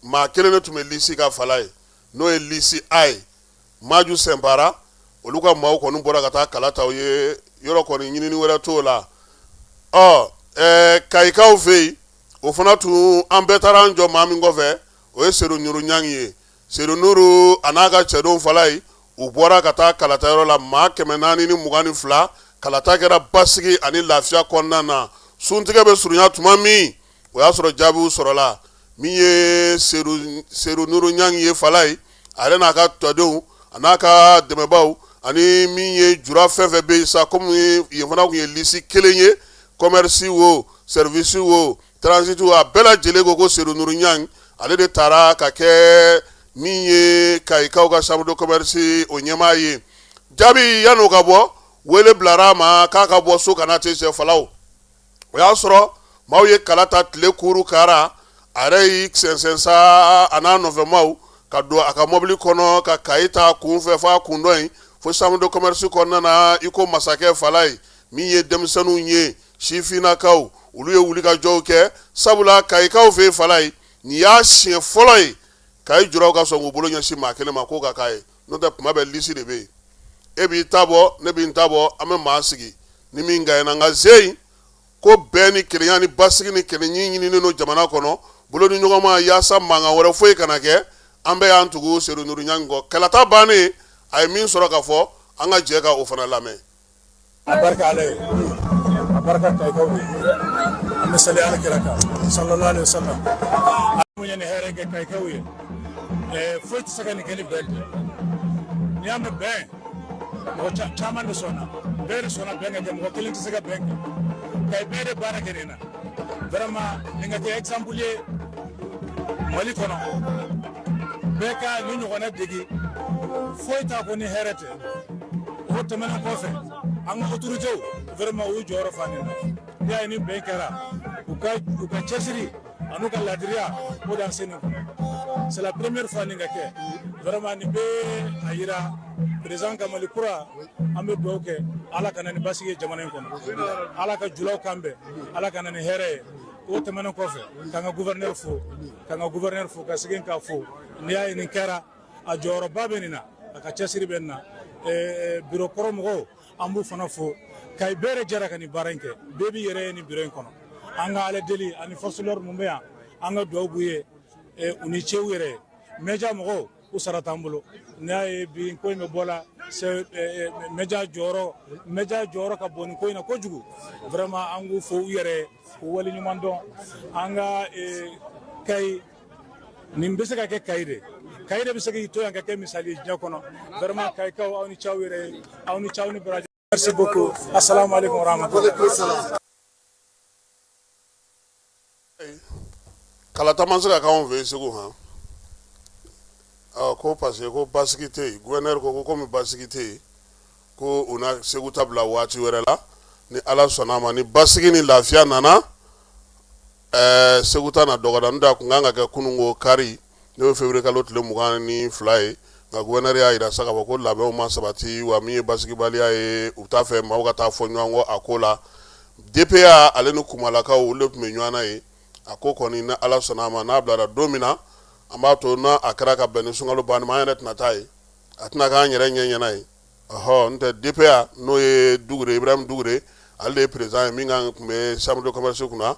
maa kelen de tun bɛ lisi ka fala ye n'o ye lisi A ye Maju Sɛnpara olu ka maaw kɔni bɔra ka taa kala ta u ye yɔrɔ kɔni ɲinini wɛrɛ t'o la Kayikaw fɛ yen o fana tun an bɛɛ taara an jɔ maa min kɔfɛ o ye Seydou Nourou Niang ye Seydou Nourou a n'a ka cɛdenw fala ye u bɔra ka taa kalata yɔrɔ la maa 422 kalata kɛra basigi ani lafiya kɔnɔna na suntigɛ bɛ surunya tuma min o y'a sɔrɔ jaabiw sɔrɔla min ye Seydou Nourou Niang ye fala ye a yɛrɛ n'a ka tɔdenw a n'a ka dɛmɛbaw ani min ye jura fɛn fɛn bɛ yen sa komi yen fana tun ye lisi kelen ye commerce wo service wo transit wo a bɛɛ lajɛlen ko Seydou Nourou Niang ale de taara ka kɛ min ye Kayikaw ka chambre de commerce o ɲɛmaa ye jaabi yan'o ka bɔ wele bilara ma k'a ka bɔ so kana te sɛ falaw o y'a sɔrɔ maaw ye kala ta tile kuuru kara a yɛrɛ y'i sɛnsɛn sa a n'a nɔfɛmaw ka don a ka mobili kɔnɔ ka kayi ta kun fɛ f'a kun dɔ in fo chambre de commerce kɔnɔna na i ko masakɛ fala ye min ye denmisɛnninw ye sifinnakaw olu ye wulikajɔw kɛ sabula Kayikaw fɛ fala ye nin y'a siɲɛ fɔlɔ ye Kayi juraw ka sɔn k'u bolo ɲɛsin maa kelen ma k'o ka k'a ye n'o tɛ kuma bɛɛ lisi de bɛ yen e b'i ta bɔ ne b'i ta bɔ an bɛ maa sigi ni min gagné nka zeyi ko bɛɛ ni kelenya ni basigi ni kelenyi ɲininen don jamana kɔnɔ bolo ni ɲɔgɔn ma yaasa mankan wɛrɛ foyi kana kɛ an bɛɛ y'an tugu Seydou Nourou Niang kɔ kɛlɛta bannen a ye min sɔrɔ ka fɔ an ka jɛ ka o fana lamɛn. a barika ala ye a barika Kayikaw de an bɛ sali ala kira kan sallallahu alaihi wasallam mun ye ni hɛrɛ kɛ Kayikaw ye foyi tɛ se ka nin kɛ ni bɛn tɛ n'i y'a mɛn bɛn mɔgɔ caman de sɔnna bɛɛ de sɔnna bɛn ka kɛ mɔgɔ kelen tɛ se ka bɛn kɛ Kayi bɛɛ de baara kɛ nin na vraiment nin ka kɛ exemple ye Mali kɔnɔ bɛɛ ka ni ɲɔgɔnna degi foyi t'a ko ni hɛrɛ tɛ o tɛmɛnen kɔfɛ an ka autorités vraiment u y'u jɔyɔrɔ fa nin na n'i y'a ye ni bɛn kɛra u ka cɛsiri an'u ka laadiriya o de y'an se nin kɔnɔ c'est la première fois ni ngake vraiment ni be ayira président Kamali Kura ambe doke ala kana ni basige jamana ko ala ka julaw kambe ala kana ni here o temana ko fe kanga gouverneur fo ka sigen ka fo ni ay ni kara a joro babenina aka chasiri benna bureau koromo ambu fana fo kay bere jara kani baranke bebi yere ni bureau kono anga ale deli ani forcelor mumbeya anga dobuye uni chewere meja mo usara tambulo na bi ko me bola se meja joro ka boni ko ina ko jugu vraiment angu fo yere ko wali nyumando anga kay nimbese ka ke kayde bisa ki to yanga ke misali jakono vraiment kay ka awni chawni braji. Merci beaucoup. Assalamu alaikum wa rahmatullahi. Kala tamanse ka kan ve segu ha ko parce que ko basikite gouverneur ko mi basikite ko una segu tabla wati were la ni ala sonama ni basigi ni lafiya nana segu ta na dogada nda ku nganga ke kunungo kari ne février kalot le mugani fly nga gouverneur ya ida saka ko labe o masabati wa mi basigi balia e uta fe mawga ta fo nyango akola DPA ale no kumalaka o le menyana e akoko ni na ala sonama na blara domina ambato na akara ka bene sungalo ban mayanet na tai atna ka nyere nyenye nai nte DPA no ye dugre Ibrahim dugre alle président mi nga me chambre de commerce kuna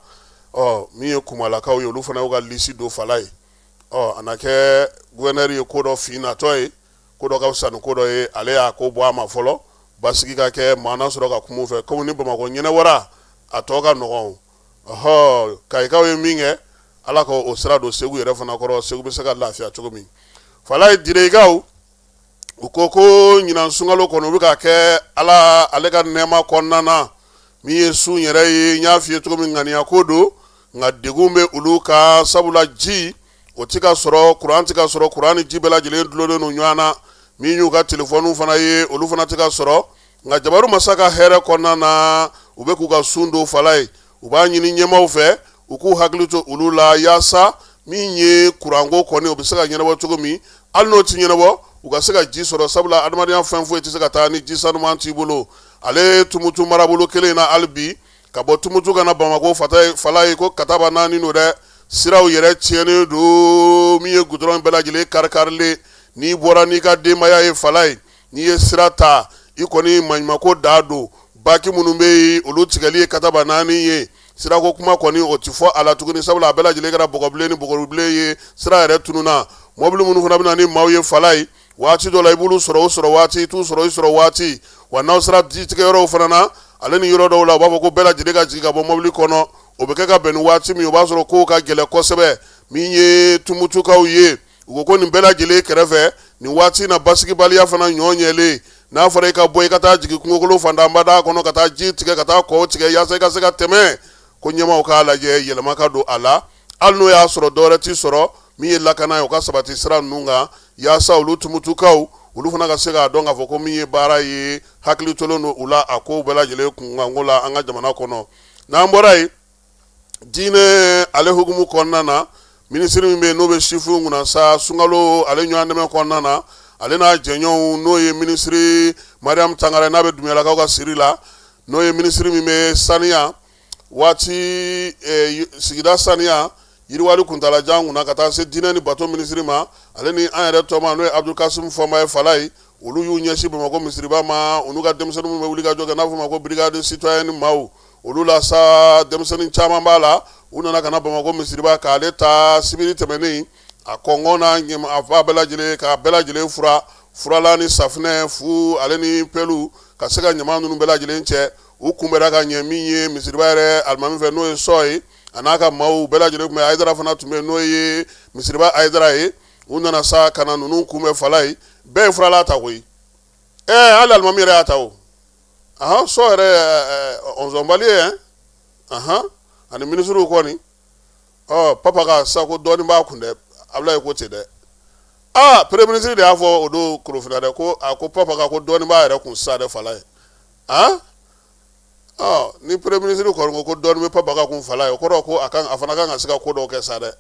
mi ye kumala ka yo lu fana ga lisi do falai anake gouverneur ye kodo fina toy kodo ka sanu kodo ye ale ya ko bo ama folo basigi ka ke mana soro ka kumu fe ko ni bama ko nyene wara atoka no kai ka we minge ala ko osra do segu yere fana koro segu be saka lafia chogomi falai diregaw ukoko nyina sungalo kono bika ke ala alega nema konnana mi yesu yere yi nyafie chogomi ngani akodo nga degumbe uluka sabula ji otika soro Qur'an jibela jile dulolo no nyana mi nyuga telefonu fana ye olu fana tika soro nga jabaru masaka here konnana ubeku ga sundo falai uba nyini nyema fe uku haglito ulula yasa minye kurango koni obisaka nyena bo chogomi alno ti nyena bo ugasaka ji soro sabula adamadian fanfo etisaka tani ji sanu manti bolo ale tumutu marabolo kele na albi kabo tumutu kana bamako falai ko kataba nani no de siraw yere tiene do miye gudron belajile karkarle ni bora ni ka de maya e falai ni ye sirata ikoni manymako dado baki munumbe olutikali kataba nani ye sira ko kuma koni otifo ala tuguni sabula bela jile gara bogoble ni bogoble ye sira yere tununa mobile munu funa bina ni mawye falai wati do laibulu soro wati tu soro wati wana sira ditike yoro fanana ale ni yoro do la babo ko bela jile ga jiga bo mobile kono obeke ka benu wati mi oba soro ko ka gele kosebe minye tumutu ka uye ugo ni bela jile kerefe ni wati na basiki bali ya fana nyonyele na fara ka boy kata jigi kungolo fanda mbada kono kata jitike kata ko tike ya se ka teme ko nyama o kala je yelma ka do ala alno ya soro dore ti soro mi yella kana yo ka sabati sira nunga ya sa ulu tumutu kaw ulu fana ka sega donga foko mi bara yi hakli tolono ula ako bela jele kunga ngola anga jamana kono na mborai dine ale hugumu konnana ministre mi no be shifu nguna sa sungalo ale nyande me konnana ale na jenyo no ye ministre Mariam Tangara na be dumela ka sirila no ye ministre mi me sania wati sigida sania yiriwali kuntala jangu na kata se dina ni bato ministre ma ale ni ayere toma no Abdul Kasim Foma falai olu yu nyeshi bama ko ministre ba ma onuga demsenu me wuliga joga na fuma ko brigade citoyen mau olu la sa demsenu chama bala unana kana bama ko ministre ba ka leta sibiri temeni akongona nyem afa bela jile fura la ni safne fu ale ni pelu kasega nyama nunu bela jile nche ukumbera ka nyemiye misiribare almami fe no soy anaka mau bela jere kuma aidara fana tume no ye misiriba aidara ye unana sa kana nunu kume falai be frala ta wi ala almami re atawo so re on zombali ani ministru ko ni papa ka sa ko doni ba kunde abla ko tede premier ministre de afo odo krofina de ko papa ka ko doni ba re kun sa de falai ni premier ministre ko don me papa ka kun fala ko ro ko akan afana kan asika ko do ke sade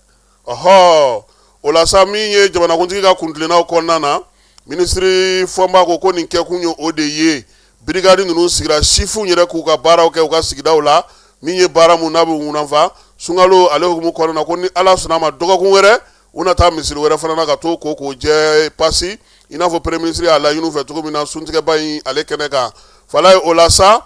o la sa min ye jamanakuntigi ka kuntilennaw kɔnɔna na ministre fɔnba ko nin kɛkun ye o de ye brigade ninnu sigira sifu yɛrɛ k'u ka baaraw kɛ u ka sigidaw la min ye baara mun n'a bɛ ŋunanfa sunkalo ale hukumu kɔnɔna na ko ni ala sɔnna a ma dɔgɔkun wɛrɛ u na taa misiri wɛrɛ fana na ka to ko k'o jɛ pasi i n'a fɔ premier ministre y'a laɲini u fɛ cogo min na suntigɛba in ale kɛnɛ kan fala ye o la sa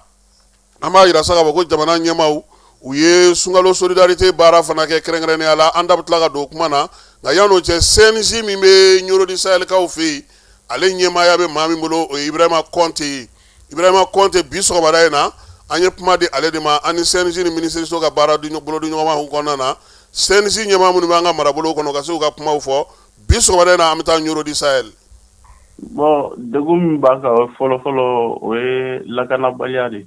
an b'a yira sa k'a fɔ ko jamana ɲɛmaw u ye sunkalo solidarité baara fana kɛ kɛrɛnkɛrɛnnenya la an da bɛ tila ka don o kuma na nka yan'o cɛ CNJ min bɛ Ɲorodi Sahɛlikaw fɛ yen ale ɲɛmaaya bɛ maa min bolo o ye Ibrahima Kɔnte ye Ibrahima Kɔnte bi sɔgɔmada in na an ye kuma di ale de ma ani CNJ ni ministériso ka baara bolo di ɲɔgɔn ma kɔnɔna na CNJ ɲɛmaa minnu bɛ an ka marabolo kɔnɔ ka se k'u ka kumaw fɔ bi sɔgɔmada in na an bɛ taa Ɲorodi Sahel. Bon, degun min b'a kan fɔlɔ-fɔlɔ o ye lakanabaliya de.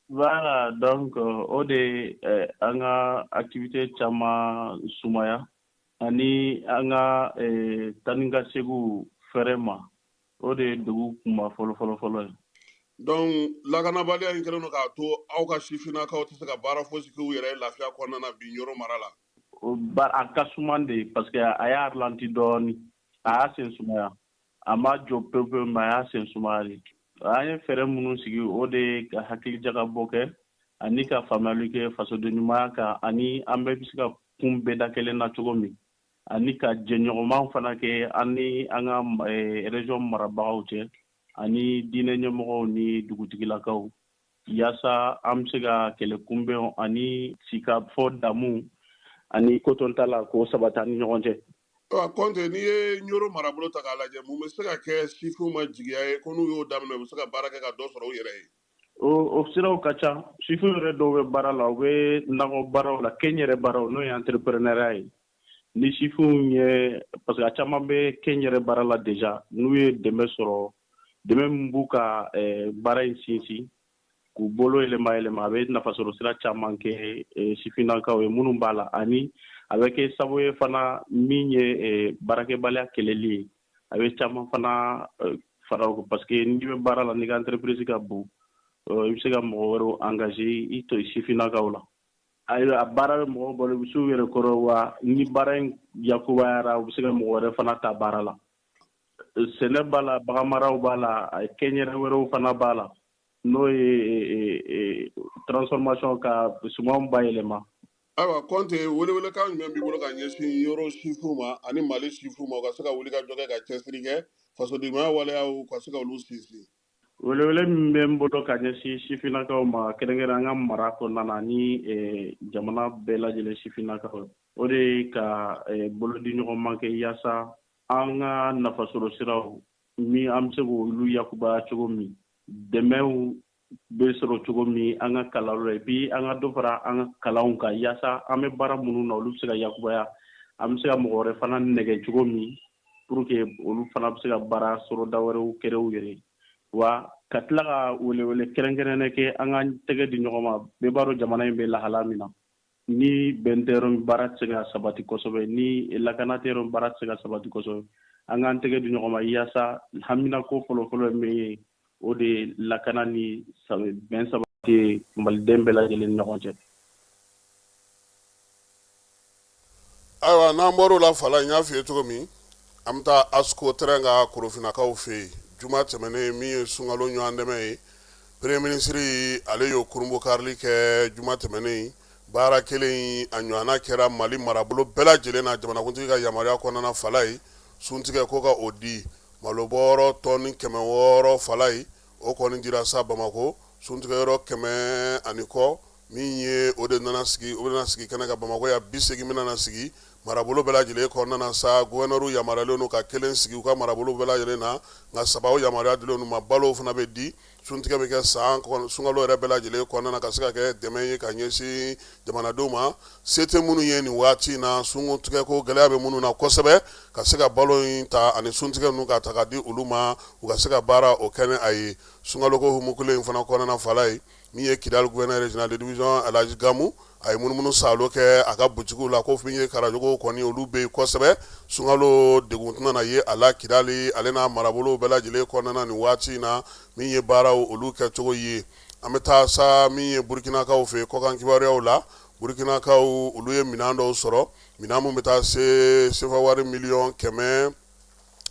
Voilà, donc o de an ka activité caman sumaya ani an ka tani ka segu fɛrɛ ma o de ye dugu kunba fɔlɔ ye. Donc lakanabaliya in kɛlen don k'a to aw ka sifinnakaw tɛ se ka baara fosi k'u yɛrɛ ye lafiya kɔnɔna na bi Ɲoro mara la. A ka suman de parce que a y'a ralenti dɔɔni a y'a sen sumaya a ma jɔ pewu mais a y'a sen sumaya de. An ye fɛɛrɛ minnu sigi o de ka hakili jagabɔ kɛ ani ka faamuyali kɛ fasoden ɲumanya kan ani an bɛɛ bɛ se ka kun bɛɛ da kelen na cogo min ani ka jɛɲɔgɔnmaw fana kɛ ani an ka région marabagaw cɛ ani diinɛ ɲɛmɔgɔw ni dugutigilakaw yaasa an bɛ se ka kɛlɛ kunbɛn ani sika fɔ damu ani kotonta la k'o sabati ani ɲɔgɔn cɛ. Kɔnte n'i ye Ɲoro marabolo ta k'a lajɛ mun bɛ se ka kɛ sifiw ma jigiya ye ko n'u y'o daminɛ u bɛ se ka baara kɛ ka dɔ sɔrɔ u yɛrɛ ye. O siraw ka ca sifiw yɛrɛ dɔw bɛ baara la u bɛ nakɔ baaraw la kɛnyɛrɛ baaraw n'o ye entrepreneuria ye ni sifiw ye parce que a caman bɛ kɛnyɛrɛ baara la déjà n'u ye dɛmɛ sɔrɔ dɛmɛ min b'u ka baara in sinsin k'u bolo yɛlɛma a bɛ nafasɔrɔ sira caman kɛ sifinnakaw ye minnu b'a la ani a bɛ kɛ sababu ye fana min ye baarakɛbaliya kɛlɛli ye a bɛ caman fana fara o kan parce que n'i bɛ baara la n'i ka entreprise ka bon i bɛ se ka mɔgɔ wɛrɛw engagé i to sifinnakaw la a baara bɛ mɔgɔw bolo i bɛ se u yɛrɛ kɔrɔ wa ni baara in yakubayara u bɛ se ka mɔgɔ wɛrɛ fana ta baara la sɛnɛ b'a la baganmaraw b'a la kɛnyɛrɛ wɛrɛw fana b'a la n'o ye transformation ka sumanw bayɛlɛma. Ayiwa Kɔnte welewelekan jumɛn b'i bolo ka ɲɛsin Ɲoro sifiw ma ani Mali sifiw ma u ka se ka wuli ka jɔ kɛ ka cɛsiri kɛ fasodimaya waleyaw ka se ka olu sinsin. Welewele min bɛ n bolo ka ɲɛsin sifinnakaw ma kɛrɛnkɛrɛn an ka mara kɔnɔna na ni jamana bɛɛ lajɛlen sifinnakaw o de ye ka bolodi ɲɔgɔn ma kɛ yaasa an ka nafasɔrɔ siraw min an bɛ se k'olu yakubaya cogo min dɛmɛw bɛ sɔrɔ cogo min an ka kalanw la bi an ka dɔ fara an ka kalanw kan yaasa an bɛ baara minnu na olu bɛ se ka yakubaya an bɛ se ka mɔgɔ wɛrɛ fana nɛgɛ cogo min pour que olu fana bɛ se ka baara sɔrɔ da wɛrɛw kɛrɛ u yɛrɛ wa ka tila ka welewele kɛrɛnkɛrɛnnen kɛ an ka tɛgɛ di ɲɔgɔn ma bɛɛ b'a dɔn jamana in bɛ lahala min na ni bɛn tɛ yɔrɔ min baara tɛ se ka sabati kosɛbɛ ni lakana tɛ yɔrɔ min baara tɛ se ka sabati kosɛbɛ an k'an tɛgɛ di ɲɔgɔn ma yaasa haminako fɔlɔfɔlɔ ye min ye o de lakana ni bɛn sabati maliden bɛɛ lajɛlen ni ɲɔgɔn cɛ. Ayiwa n'an bɔr'o la Fala n y'a f'i ye cogo min an bɛ taa ASCO terrain ka Korofinnakaw fɛ yen juma tɛmɛnen min ye sunkalo ɲɔgɔn dɛmɛ ye premier ministre ale y'o kurunbɔ karili kɛ juma tɛmɛnen baara kelen a ɲɔgɔnna kɛra Mali marabolo bɛɛ lajɛlen na jamanakuntigi ka yamaruya kɔnɔna Fala ye suntigɛ ko ka o di malobɔrɔ tɔni 600 Fala ye o kɔni dira sa Bamako suntigɛyɔrɔ 100 ani kɔ min ye o de nana sigi kɛnɛ ka Bamako ya 80 min nana sigi marabolo bɛɛ lajɛlen kɔnɔna na sa gouverneur yamaruyalen don ka kelen sigi u ka marabolo bɛɛ lajɛlen na nka 3 yamaruya dilen u ma balo fana bɛ di suntigɛ bɛ kɛ sunkalo yɛrɛ bɛɛ lajɛlen kɔnɔna na ka se ka kɛ dɛmɛ ye ka ɲɛsin jamanadenw ma se tɛ minnu ye nin waati in na suntigɛ ko gɛlɛya bɛ minnu na kosɛbɛ ka se ka balo in ta ani suntigɛ ninnu ka ta ka di olu ma u ka se ka baara o kɛ ni a ye sunkaloko hukumu kelen in fana kɔnɔna Fala ye min ye Kidali gouverneur régional de division Alaji Gamu a ye munumunu salo kɛ a ka butigiw la ko min ye karajogo kɔni olu bɛ yen kosɛbɛ sunkalo degun tɛna na ye a la Kidali ale n'a marabolo bɛɛ lajɛlen kɔnɔna nin waati in na min ye baaraw olu kɛcogo ye an bɛ taa sa min ye Burkinakaw fɛ kɔkan kibaruyaw la Burkinakaw olu ye minɛn dɔw sɔrɔ mina mun bɛ taa se sefa wari miliyɔn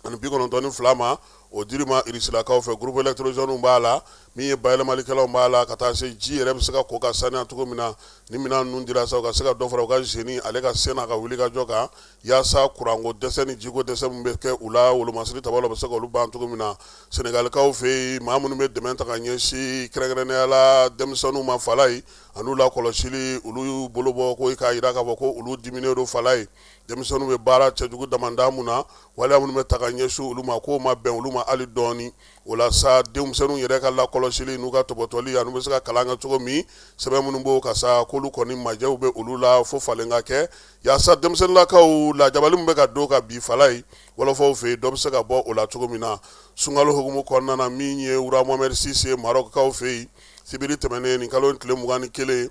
192 ma o diri ma irisilakaw fɛ groupe électrogène b'a la min ye bayɛlɛmalikɛlaw b'a la ka taa se ji yɛrɛ bɛ se ka ko ka saniya cogo min na ni minɛn ninnu dira sa u ka se ka dɔ fara u ka génie ale ka sen n'a ka wuli ka jɔ kan yaasa kuranko dɛsɛ ni jiko dɛsɛ min bɛ kɛ u la wolomasiri tabala bɛ se k'olu ban cogo min na senegalikaw fɛ yen maa minnu bɛ dɛmɛ ta ka ɲɛsin kɛrɛnkɛrɛnnenya la denmisɛnninw ma fala ye an'u la kɔlɔsili olu y'u bolo bɔ ko k'a jira k'a fɔ ko olu diminen don fala ye denmisɛnninw bɛ baara cɛjugu damanda mun na waleya minnu bɛ ta ka ɲɛsin olu ma k'o ma bɛn olu ma hali dɔɔni o la sa denmisɛnninw yɛrɛ ka lakɔlɔsili n'u ka tɔbɔtɔli an'u bɛ se ka kalan kɛ cogo min sɛbɛn minnu b'o ka sa k'olu kɔni majɛw bɛ olu la fo falen ka kɛ yaasa denmisɛnninlakaw lajabali min bɛ ka don ka bi fala ye wɔlɔfɔw fɛ yen dɔ bɛ se ka bɔ o la cogo min na sunkalo hukumu kɔnɔna na min ye wura mohamɛdi sise marɔkikaw fɛ yen sibiri tɛmɛnen nin kalo tile 21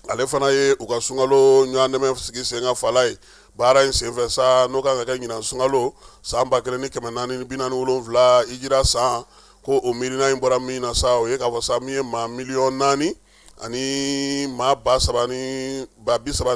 ale fana ye u ka sunkalo ɲɔgɔndɛmɛ sigi sen ka fala ye baara in senfɛ sa n'o kan ka kɛ ɲinan sunkalo san 1447 hijira san ko o miirina in bɔra min na sa o ye k'a fɔ sa min ye maa miliyɔn 4 ani maa ba 30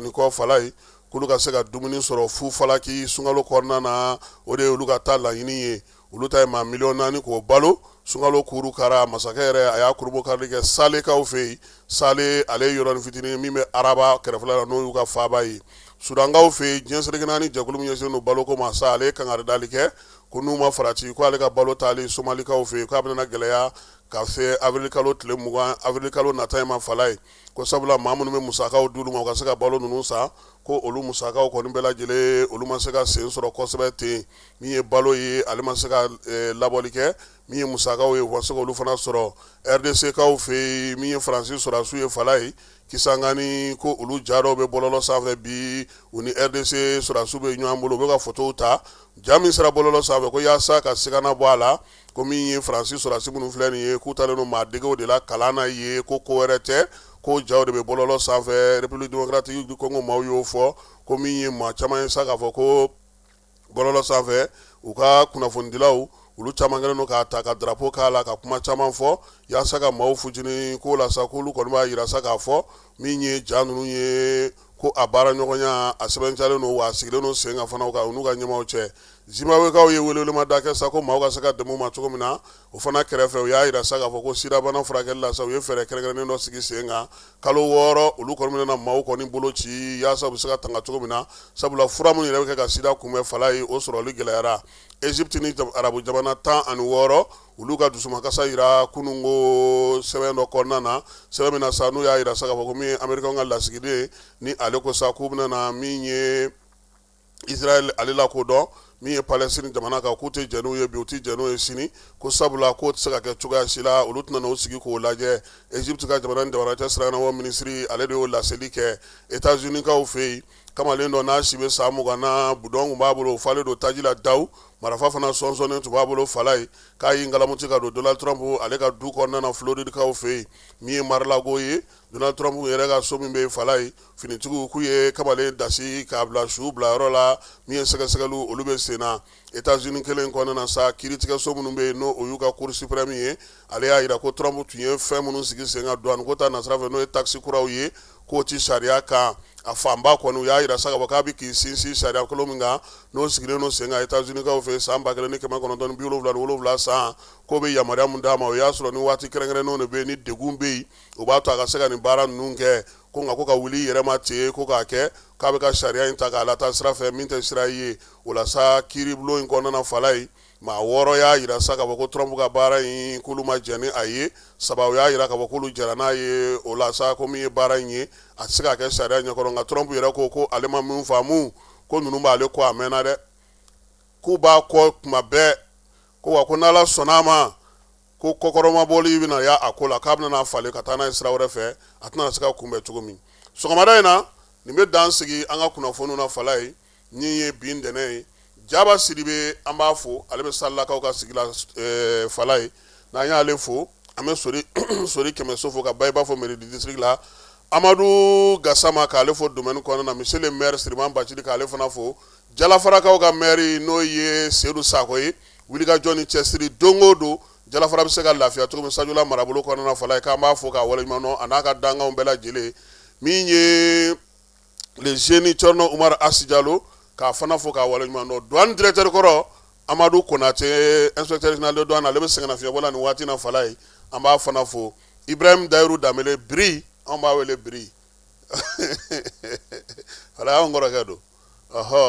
ni kɔ fala ye k'olu ka se ka dumuni sɔrɔ fu falaki sunkalo kɔnɔna na o de ye olu ka taa laɲini ye olu ta ye maa miliyɔn 4 k'o balo sunkalo kuru kara masakɛ yɛrɛ a y'a kurubokarili kɛ salekaw fɛ yen sale ale ye yɔrɔnin fitinin min bɛ araba kɛrɛfɛla la n'o y'u ka faaba ye sudankaw fɛ yen diɲɛ seleke naani jɛkulu min ɲɛsinnen don baloko ma sa ale ye kangaridali kɛ ko n'u ma farati ko ale ka balo taali somalikaw fɛ yen k'a bɛna gɛlɛya ka se avril kalo tile 20 avril kalo nata ma fala ye ko sabula maa minnu bɛ musakaw d'olu ma u ka se ka balo ninnu sa ko olu musakaw kɔni bɛɛ lajɛlen olu ma se ka sen sɔrɔ kosɛbɛ ten min ye balo ye ale ma se ka labɔli kɛ min ye musakaw ye u ka se k'olu fana sɔrɔ RDC kaw fɛ yen min ye faransi sɔrɔdasiw ye fala ye Kisangani ko olu jaraw bɛ bɔlɔlɔ sanfɛ bi u ni RDC sɔrɔdasiw bɛ ɲɔgɔn bolo u bɛ ka photow ta ja min sera bɔlɔlɔ sanfɛ ko yaasa ka sigana bɔ a la ko min ye faransi sɔrɔdasi minnu filɛ nin ye k'u talen don maadegew de la kalan na ye ko ko wɛrɛ tɛ ko jaw de bɛ bɔlɔlɔ sanfɛ République démocratique du Congo maaw y'o fɔ ko min ye maa caman ye sa k'a fɔ ko bɔlɔlɔ sanfɛ u ka kunnafonidilaw olu caman kɛlen don k'a ta ka drapeau k'a la ka kuma caman fɔ yaasa ka maaw futini ko la sa k'olu kɔni b'a yira sa k'a fɔ min ye ja ninnu ye ko a baara ɲɔgɔnya a sɛbɛncalen don wa a sigilen don sen kan fana u n'u ka ɲɛmaaw cɛ Zimbabwekaw ye welewelema da kɛ sa ko maaw ka se ka dɛmɛ u ma cogo min na o fana kɛrɛfɛ u y'a yira sa k'a fɔ ko sirabana furakɛli la sa u ye fɛɛrɛ kɛrɛnkɛrɛnnen dɔ sigi sen kan kalo 6 olu kɔni bɛna maaw kɔni bolo ci yaasa u bɛ se ka tanga cogo min na sabula fura minnu yɛrɛ bɛ kɛ ka sida kunbɛn fala ye o sɔrɔli gɛlɛyara Egypte ni arabu jamana 16 olu ka dusumakasa yira kunungo sɛbɛn dɔ kɔnɔna na sɛbɛn min na sa n'u y'a yira sa k'a fɔ ko min ye Amerikɛnw ka lasigiden ni ale ko sa k'u bɛna na min ye Israel ale la ko dɔn min ye Palestine jamana kan k'u tɛ jɛn n'u ye bi u tɛ jɛn n'u ye sini ko sabula k'o tɛ se ka kɛ cogoya si la olu tɛna n'o sigi k'o lajɛ Egypte ka jamana ni jamanacɛ siraɲɛnabɔ minisiri ale de y'o laseli kɛ États-Unis kaw fɛ yen kamalen dɔ n'a si bɛ san 20 na budɔn kun b'a bolo o falen don taji la dawu marafa fana sɔnsɔnnen tun b'a bolo fala ye k'a y'i ngalamuti ka don Donald Trump ale ka du kɔnɔna na Floride kaw fɛ yen min ye Mar-a-Lago ye Donald Trump yɛrɛ ka so min bɛ fala ye finitigiw k'u ye kamalen dasi k'a bila su bila yɔrɔ la min ye sɛgɛsɛgɛliw olu bɛ sen na États-Unis kelen kɔnɔna na sa kiiritigɛso minnu bɛ yen n'o o y'u ka Cour suprême ye ale y'a jira ko Trump tun ye fɛn minnu sigi sen kan douane ko ta nasira fɛ n'o ye taxi kuraw ye k'o ti sariya kan a fanba kɔni u y'a jira sa k'a fɔ k'a bɛ k'i sinsin sariya kolon min kan n'o sigilen don sen kan États-Unis kaw fɛ san 1977 san k'o bɛ yamaruya mun d'a ma o y'a sɔrɔ ni waati kɛrɛnkɛrɛnnenw de bɛ yen ni degun bɛ yen o b'a to a ka se ka nin baara ninnu kɛ ko nka ko ka wuli yɛrɛ ma ten ko k'a kɛ k'a bɛ ka sariya in ta k'a lataa sira fɛ min tɛ sira ye o la sa kiiribulon in kɔnɔna fala ye maa 6 y'a jira sa k'a fɔ ko Trump ka baara in k'olu ma jɛn ni a ye 3 y'a jira k'a fɔ k'olu jɛra n'a ye o la sa ko min ye baara in ye a tɛ se ka kɛ sariya ɲɛkɔrɔ nka Trump yɛrɛ ko ale ma min faamu ko ninnu b'ale kɔ a mɛnna dɛ k'u b'a kɔ tuma bɛɛ ko wa ko n'Ala sɔnn'a ma ko kɔkɔrɔmabɔli bɛna y'a a ko la k'a bɛna n'a falen ka taa n'a ye sira wɛrɛ fɛ a tɛna se ka kunbɛn cogo min sɔgɔmada in na nin bɛ dan sigi an ka kunnafoniw na fala ye min ye bi ntɛnɛn ye Jaba Sidibe an b'a fo ale bɛ salilakaw ka sigi la fala ye n'an y'ale fo an bɛ sori Kɛmɛso fo ka ba i b'a fɔ mairie du district la Amadu Gassama k'ale fo domaine kɔnɔna na monsieur le maire Siriman Bacili k'ale fana fo Jalafarakaw ka maire n'o ye Seydou Sakɔ ye wulikajɔ ni cɛsiri don o don Jalafara bɛ se ka lafiya cogo min Sajula marabolo kɔnɔna fala ye k'an b'a fo k'a waleɲuman dɔn a n'a ka dankanw bɛɛ lajɛlen min ye le génie Thierno Oumar Assidjalo k'a fana fo k'a waleɲuman dɔn douane directeur kɔrɔ Amadou Konate inspecteur général de douane ale bɛ sɛgɛnna fiɲɛ bɔla nin waati na fala ye an b'a fana fo Ibrahim Dayiru Damele Biri an b'a wele Biri fala y'anw kɔrɔkɛ don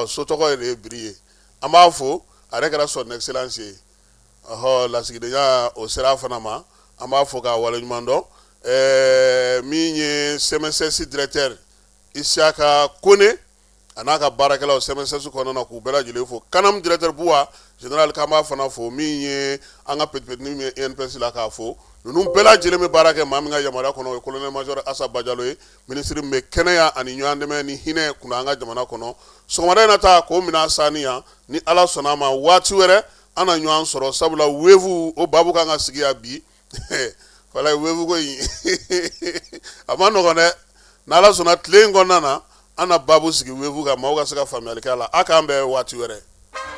so tɔgɔ ye de ye Biri ye an b'a fo a yɛrɛ kɛra son excellence ye lasigidenya o sera fana ma an b'a fo k'a waleɲuman dɔn min ye CMSS directeur Isiaka Kone a n'a ka baarakɛlaw CMSS kɔnɔna na k'u bɛɛ lajɛlen fo Kanam directeur Buwa général k'an b'a fana fo min ye an ka petipetini min ye INPS la k'a fo ninnu bɛɛ lajɛlen bɛ baara kɛ maa min ka yamaruya kɔnɔ o ye colonel major Assa Bajalo ye ministre min bɛ kɛnɛya ani ɲɔgɔn dɛmɛ ni hinɛ kunna an ka jamana kɔnɔ sɔgɔmada in na ta k'o minɛ sani yan ni Ala sɔnna a ma waati wɛrɛ an na ɲɔgɔn sɔrɔ sabula weevu o baabu kan ka sigi yan bi fala weevu ko in a ma nɔgɔn dɛ n'Ala sɔnna tile in kɔnɔna na an na baabu sigi weevu kan maaw ka se ka faamuyali kɛ a la a k'an bɛn waati wɛrɛ.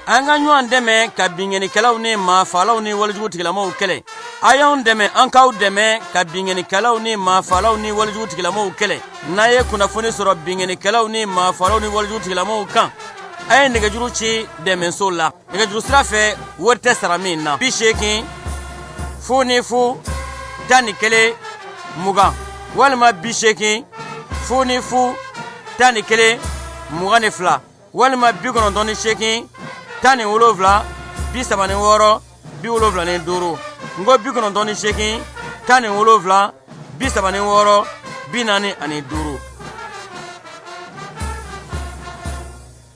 An ka ɲɔgɔn dɛmɛ ka binŋɛnikɛlaw ni maafalaw ni walijugu tigilamɔgɔw kɛlɛ a y'anw dɛmɛ an k'aw dɛmɛ ka binŋɛnikɛlaw ni maafalaw ni walijugu tigilamɔgɔw kɛlɛ n'a ye kunnafoni sɔrɔ binŋɛnikɛlaw ni maafalaw ni walijugu tigilamɔgɔw kan a ye nɛgɛjuru ci dɛmɛso la nɛgɛjuru sira fɛ wari tɛ sara min na 80 00 11 20 walima 80 00 11 22 walima 98 17 36 75 ngo 98 17 36 45